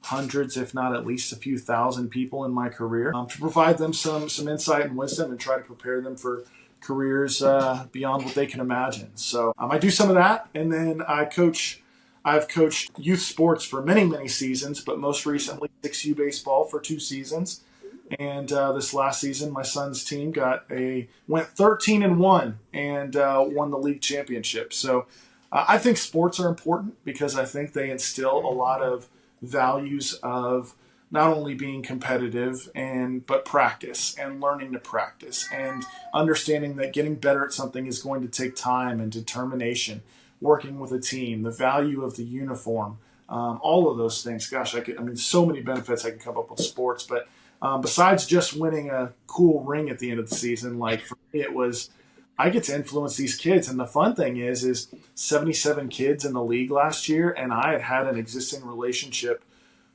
hundreds, if not at least a few thousand people in my career, to provide them some insight and wisdom and try to prepare them for careers beyond what they can imagine. So I do some of that, and then I've coached youth sports for many, many seasons, but most recently 6U baseball for 2 seasons. And this last season, my son's team went 13-1 and won the league championship. So I think sports are important because I think they instill a lot of values of not only being competitive but practice and learning to practice and understanding that getting better at something is going to take time and determination, working with a team, the value of the uniform, all of those things. Gosh, so many benefits I can come up with sports, but besides just winning a cool ring at the end of the season, like for me, it was, I get to influence these kids. And the fun thing is 77 kids in the league last year. And I had an existing relationship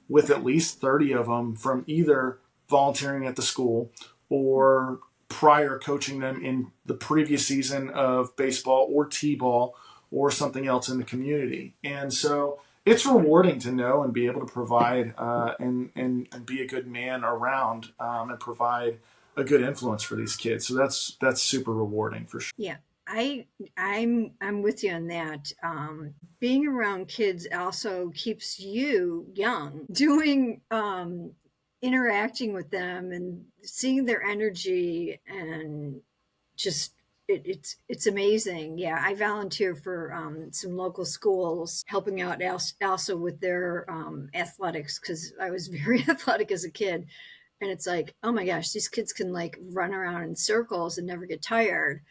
with at least 30 of them from either volunteering at the school or prior coaching them in the previous season of baseball or t-ball or something else in the community. And so it's rewarding to know and be able to provide and be a good man around and provide a good influence for these kids. So that's super rewarding for sure. Yeah, I'm with you on that. Being around kids also keeps you young. Doing interacting with them and seeing their energy and just it's amazing. Yeah, I volunteer for some local schools, helping out also with their athletics because I was very athletic as a kid. And it's like, oh my gosh, these kids can like run around in circles and never get tired.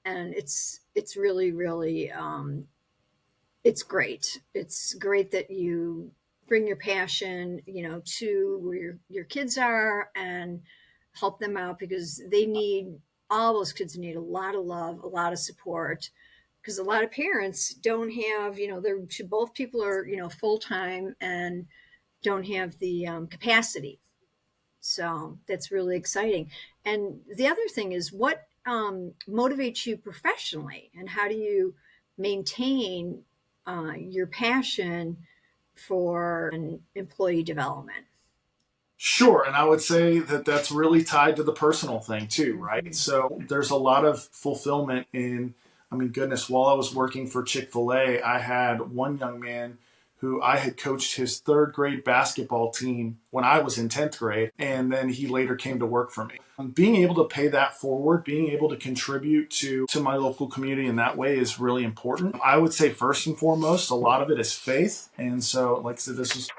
And it's really really it's great. It's great that you bring your passion, to where your kids are and help them out because all those kids need a lot of love, a lot of support. Because a lot of parents don't have, they're both people are, full time and don't have the capacity. So that's really exciting. And the other thing is what motivates you professionally and how do you maintain your passion for employee development? Sure. And I would say that that's really tied to the personal thing too, right? Mhm. So there's a lot of fulfillment goodness, while I was working for Chick-fil-A, I had one young man who I had coached his third grade basketball team when I was in 10th grade. And then he later came to work for me. Being able to pay that forward, being able to contribute to my local community in that way is really important. I would say first and foremost, a lot of it is faith. And so, like I said, this is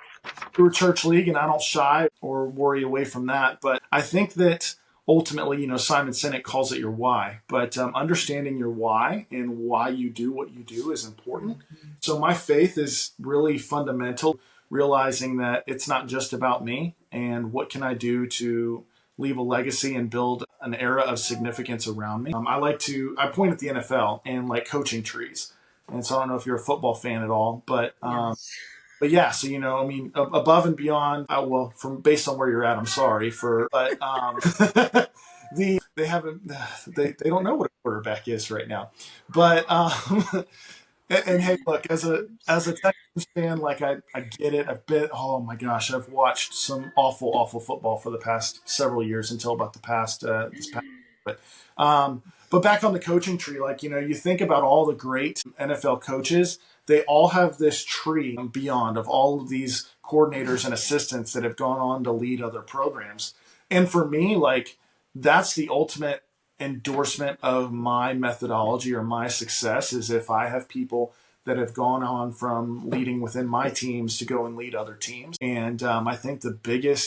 through a church league, and I don't shy or worry away from that. But I think that ultimately, Simon Sinek calls it your why. But understanding your why and why you do what you do is important. So my faith is really fundamental, realizing that it's not just about me and what can I do to leave a legacy and build an era of significance around me. I point at the NFL and like coaching trees. And so I don't know if you're a football fan at all, Yes. but yeah, so above and beyond. Well, from based on where you're at, I'm sorry but they haven't they don't know what a quarterback is right now, but and hey, look, as a Texans fan, like I get it. Oh my gosh, I've watched some awful football for the past several years until about the past this past. But but back on the coaching tree, like you think about all the great NFL coaches. They all have this tree beyond of all of these coordinators and assistants that have gone on to lead other programs. And for me, like that's the ultimate endorsement of my methodology or my success is if I have people that have gone on from leading within my teams to go and lead other teams. And I think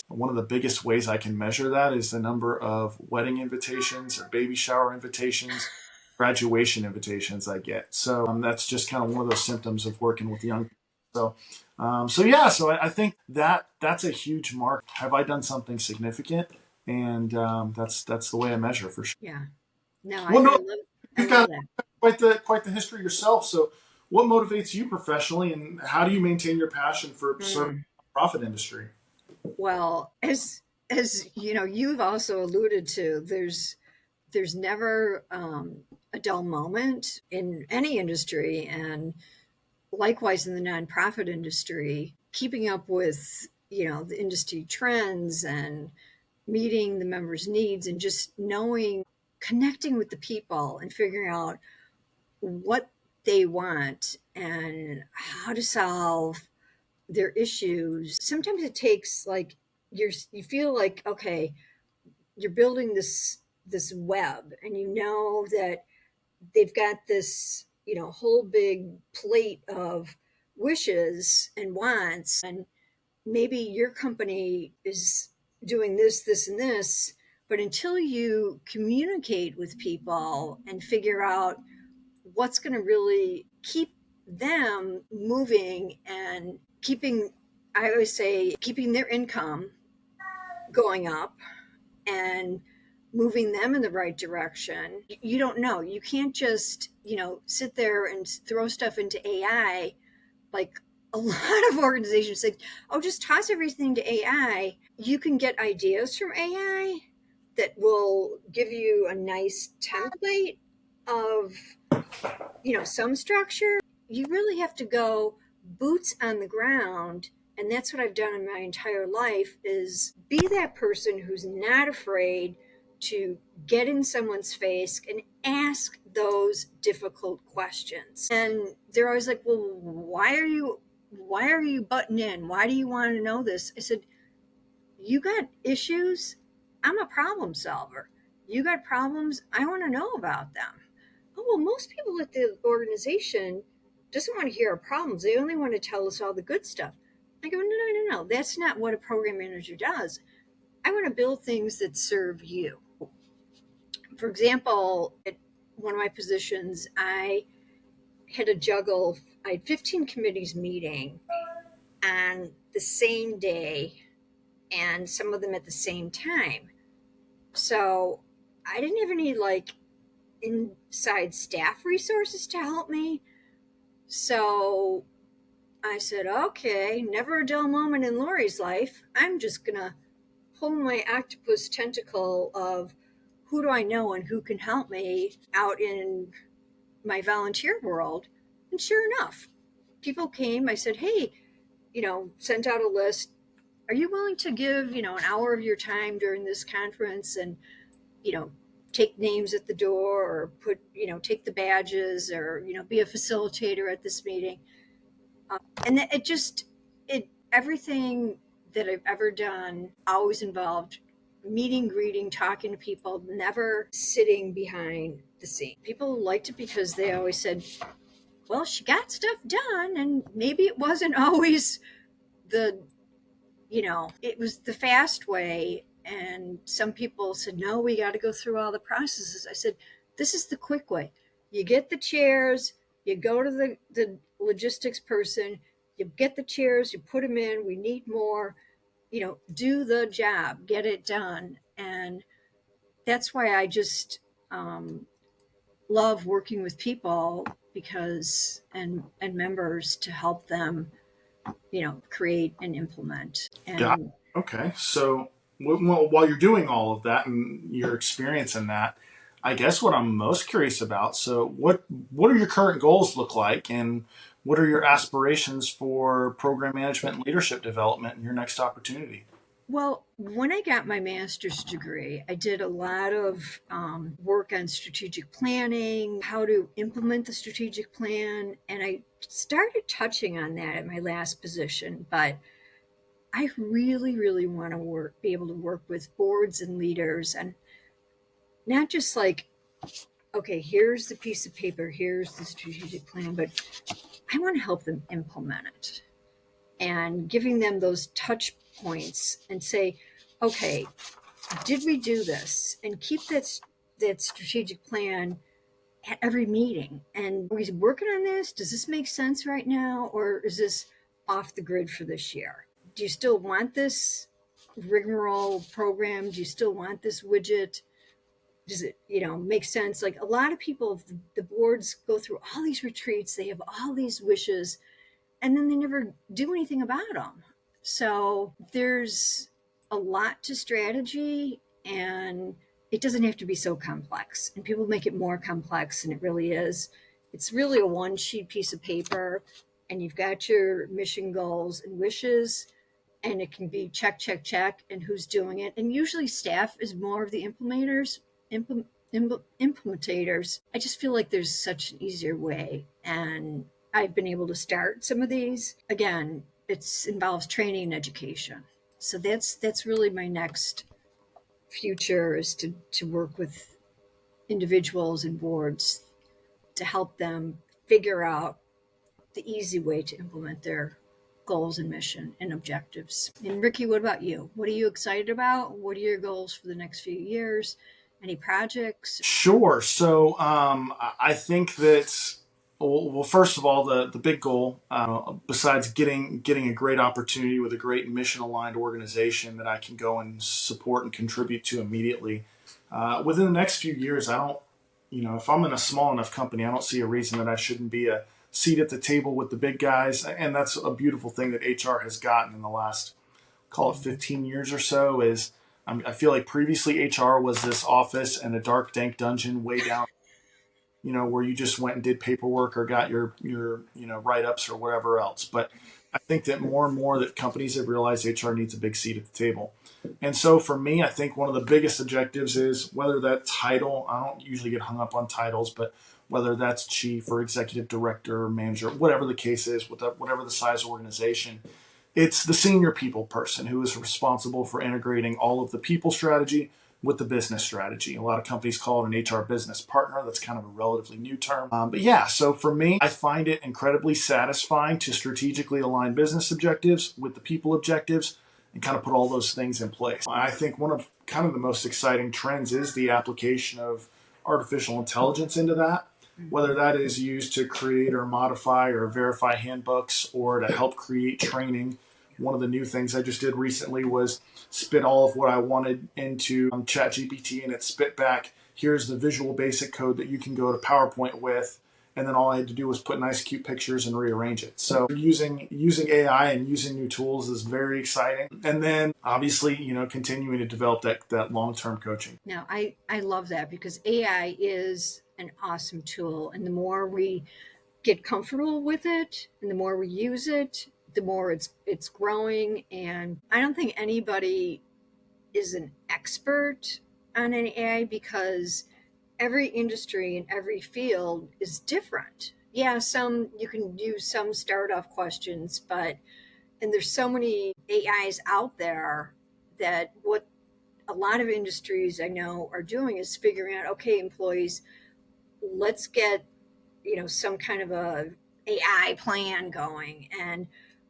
one of the biggest ways I can measure that is the number of wedding invitations or baby shower invitations, graduation invitations I get. So that's just kind of one of those symptoms of working with young people. So I think that's a huge mark. Have I done something significant? And that's the way I measure for sure. Yeah. No, Well, no, I you've love got that. quite the history yourself. So, what motivates you professionally, and how do you maintain your passion for serving Mm. the nonprofit industry? Well, as you know, you've also alluded to, there's never a dull moment in any industry, and likewise in the nonprofit industry, keeping up with the industry trends and meeting the members' needs and just knowing, connecting with the people and figuring out what they want and how to solve their issues. Sometimes it takes like you feel like, okay, you're building this web, and you know that they've got this whole big plate of wishes and wants, and maybe your company is doing this and this, but until you communicate with people and figure out what's going to really keep them moving and keeping, I always say, keeping their income going up and moving them in the right direction, you don't know. You can't just sit there and throw stuff into AI. Like, a lot of organizations say, oh, just toss everything to AI. You can get ideas from AI that will give you a nice template of some structure. You really have to go boots on the ground, and that's what I've done in my entire life, is be that person who's not afraid to get in someone's face and ask those difficult questions. And they're always like, well, why are you butting in? Why do you want to know this? I said, you got issues? I'm a problem solver. You got problems? I want to know about them. Oh, well, most people at the organization doesn't want to hear our problems. They only want to tell us all the good stuff. I go, no, no, no, no. That's not what a program manager does. I want to build things that serve you. For example, at one of my positions, I had to juggle, I had 15 committees meeting on the same day, and some of them at the same time. So I didn't have any inside staff resources to help me. So I said, okay, never a dull moment in Laurie's life. I'm just going to pull my octopus tentacle of who do I know and who can help me out in my volunteer world. And sure enough, people came. I said, hey, sent out a list. Are you willing to give, an hour of your time during this conference and, you know, take names at the door, or take the badges, or, be a facilitator at this meeting? And it everything that I've ever done always involved meeting, greeting, talking to people, never sitting behind the scene. People liked it because they always said, well, she got stuff done, and maybe it wasn't always the it was the fast way. And some people said, no, we got to go through all the processes. I said, this is the quick way. You get the chairs, you go to the logistics person, you get the chairs, you put them in. We need more, do the job, get it done. And that's why I just love working with people, because and members, to help them create and implement. Got And it. Okay. So, well, while you're doing all of that and your experience in that, I guess what I'm most curious about. So, what are your current goals look like, and what are your aspirations for program management and leadership development in your next opportunity? well, when I got my master's degree, I did a lot of work on strategic planning, how to implement the strategic plan, and I started touching on that at my last position. But I really, really want to be able to work with boards and leaders, and not just like okay, here's the piece of paper, here's the strategic plan, but I want to help them implement it. And giving them those touch points and say, okay, did we do this? And keep that strategic plan at every meeting. And are we working on this? Does this make sense right now? Or is this off the grid for this year? Do you still want this rigmarole program? Do you still want this widget? Does it, make sense? Like a lot of people, the boards go through all these retreats, they have all these wishes, and then they never do anything about them. So there's a lot to strategy, and it doesn't have to be so complex. And people make it more complex than it really is. It's really a one sheet piece of paper, and you've got your mission goals and wishes, and it can be check, check, check, and who's doing it. And usually staff is more of the implementators. I just feel like there's such an easier way. And I've been able to start some of these. Again, it involves training and education. So that's really my next future, is to work with individuals and boards to help them figure out the easy way to implement their goals and mission and objectives. And Ricky, what about you? What are you excited about? What are your goals for the next few years? Any projects? Sure. So I think that, well, first of all, the big goal, besides getting a great opportunity with a great mission aligned organization that I can go and support and contribute to immediately, within the next few years, I don't, if I'm in a small enough company, I don't see a reason that I shouldn't be a seat at the table with the big guys. And that's a beautiful thing that HR has gotten in the last, call it 15 years or so, is I feel like previously HR was this office and a dark, dank dungeon way down, where you just went and did paperwork or got your write ups or whatever else. But I think that more and more that companies have realized HR needs a big seat at the table. And so for me, I think one of the biggest objectives is, whether that title, I don't usually get hung up on titles, but whether that's chief or executive director or manager, whatever the case is, whatever the size organization, it's the senior people person who is responsible for integrating all of the people strategy with the business strategy. A lot of companies call it an HR business partner. That's kind of a relatively new term. But yeah, so for me, I find it incredibly satisfying to strategically align business objectives with the people objectives and kind of put all those things in place. I think one of kind of the most exciting trends is the application of artificial intelligence into that, whether that is used to create or modify or verify handbooks or to help create training. One of the new things I just did recently was spit all of what I wanted into ChatGPT, and it spit back, here's the Visual Basic code that you can go to PowerPoint with. And then all I had to do was put nice, cute pictures and rearrange it. So using AI and using new tools is very exciting. And then obviously, continuing to develop that long-term coaching. Now, I love that, because AI is an awesome tool. And the more we get comfortable with it and the more we use it, the more it's growing. And I don't think anybody is an expert on an AI, because every industry and every field is different. Yeah, some you can use some start off questions, and there's so many AIs out there that what a lot of industries I know are doing is figuring out, okay, employees, let's get, some kind of a AI plan going. And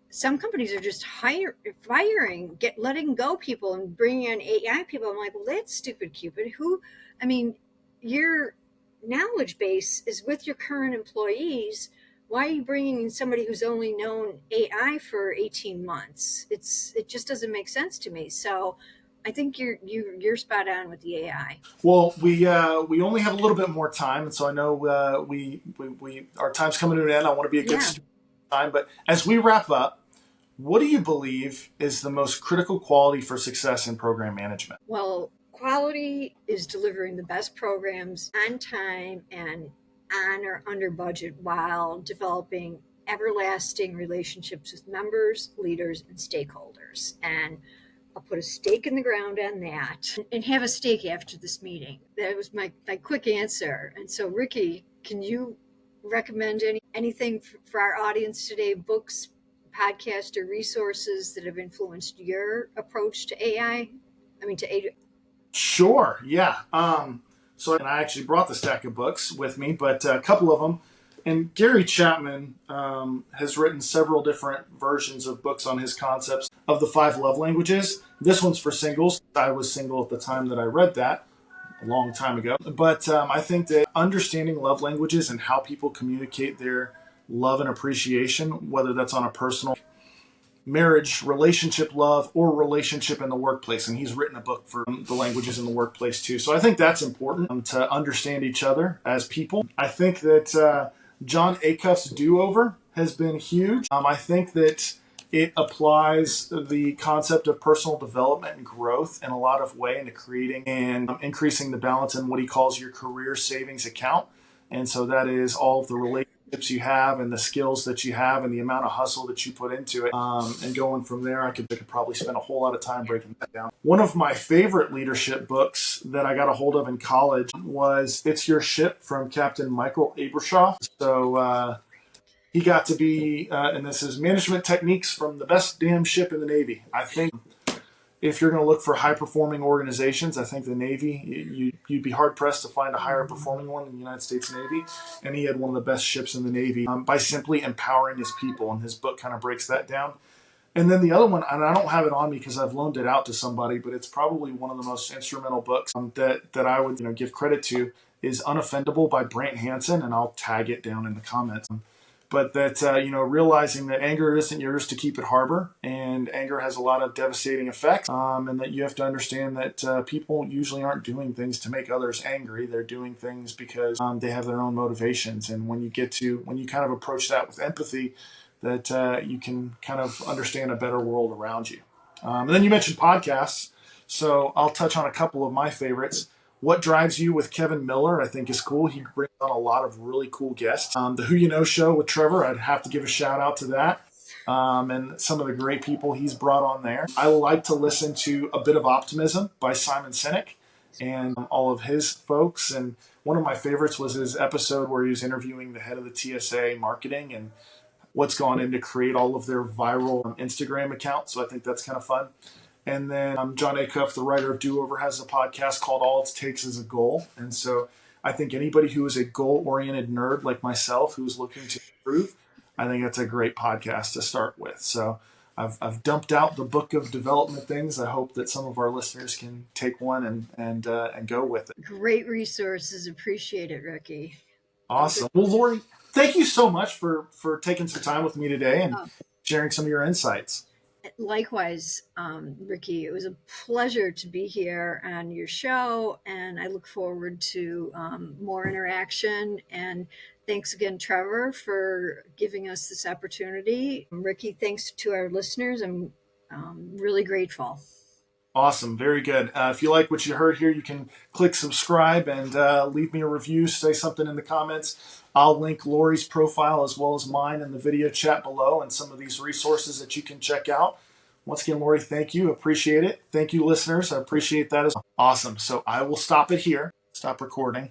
some companies are just firing, letting go people and bringing in AI people. I'm like, well, that's stupid, Cupid. I mean, your knowledge base is with your current employees. Why are you bringing in somebody who's only known AI for 18 months? It just doesn't make sense to me. So I think you're spot on with the AI. Well, we only have a little bit more time, and so I know we our time's coming to an end. I want to be a good Yeah. steward of time, but as we wrap up, what do you believe is the most critical quality for success in program management? Well, quality is delivering the best programs on time and on or under budget, while developing everlasting relationships with members, leaders, and stakeholders. And I'll put a stake in the ground on that, and have a steak after this meeting. That was my quick answer. And so, Ricky, can you recommend anything for our audience today? Books, podcasts, or resources that have influenced your approach to AI? I mean, to AI. Sure, yeah. So, and I actually brought the stack of books with me, but a couple of them. And Gary Chapman has written several different versions of books on his concepts of the 5 love languages. This one's for singles. I was single at the time that I read that a long time ago. But I think that understanding love languages and how people communicate their love and appreciation, whether that's on a personal marriage, relationship love, or relationship in the workplace. And he's written a book for the languages in the workplace too. So I think that's important to understand each other as people. I think that John Acuff's Do-Over has been huge. I think that it applies the concept of personal development and growth in a lot of way into creating and increasing the balance in what he calls your career savings account. And so that is all of the relationships you have and the skills that you have and the amount of hustle that you put into it. And going from there, I could probably spend a whole lot of time breaking that down. One of my favorite leadership books that I got a hold of in college was It's Your Ship from Captain Michael Abrashoff. So he got to be, and this is Management Techniques from the Best Damn Ship in the Navy. I think if you're going to look for high-performing organizations, I think the Navy, you'd be hard-pressed to find a higher-performing one in the United States Navy. And he had one of the best ships in the Navy by simply empowering his people. And his book kind of breaks that down. And then the other one, and I don't have it on me because I've loaned it out to somebody, but it's probably one of the most instrumental books that I would give credit to, is Unoffendable by Brant Hansen, and I'll tag it down in the comments. But that, realizing that anger isn't yours to keep at harbor, and anger has a lot of devastating effects, and that you have to understand that people usually aren't doing things to make others angry. They're doing things because they have their own motivations. And when you kind of approach that with empathy, that you can kind of understand a better world around you. And then you mentioned podcasts. So I'll touch on a couple of my favorites. What Drives You with Kevin Miller, I think, is cool. He brings on a lot of really cool guests. The Who You Know Show with Trevor, I'd have to give a shout out to that. And some of the great people he's brought on there. I like to listen to A Bit of Optimism by Simon Sinek and all of his folks. And one of my favorites was his episode where he was interviewing the head of the TSA marketing and what's gone in to create all of their viral Instagram accounts. So I think that's kind of fun. And then John Acuff, the writer of Do-Over, has a podcast called All It Takes Is a Goal. And so I think anybody who is a goal-oriented nerd like myself who's looking to improve, I think that's a great podcast to start with. So I've dumped out the book of development things. I hope that some of our listeners can take one and go with it. Great resources. Appreciate it, Ricky. Awesome. Well, Laurie, thank you so much for taking some time with me today and sharing some of your insights. Likewise, Ricky, it was a pleasure to be here on your show, and I look forward to more interaction. And thanks again, Trevor, for giving us this opportunity. Ricky, thanks to our listeners. I'm really grateful. Awesome. Very good. If you like what you heard here, you can click subscribe and leave me a review, say something in the comments. I'll link Laurie's profile as well as mine in the video chat below and some of these resources that you can check out. Once again, Laurie, thank you. Appreciate it. Thank you, listeners. I appreciate that as well. Awesome. So I will stop it here. Stop recording.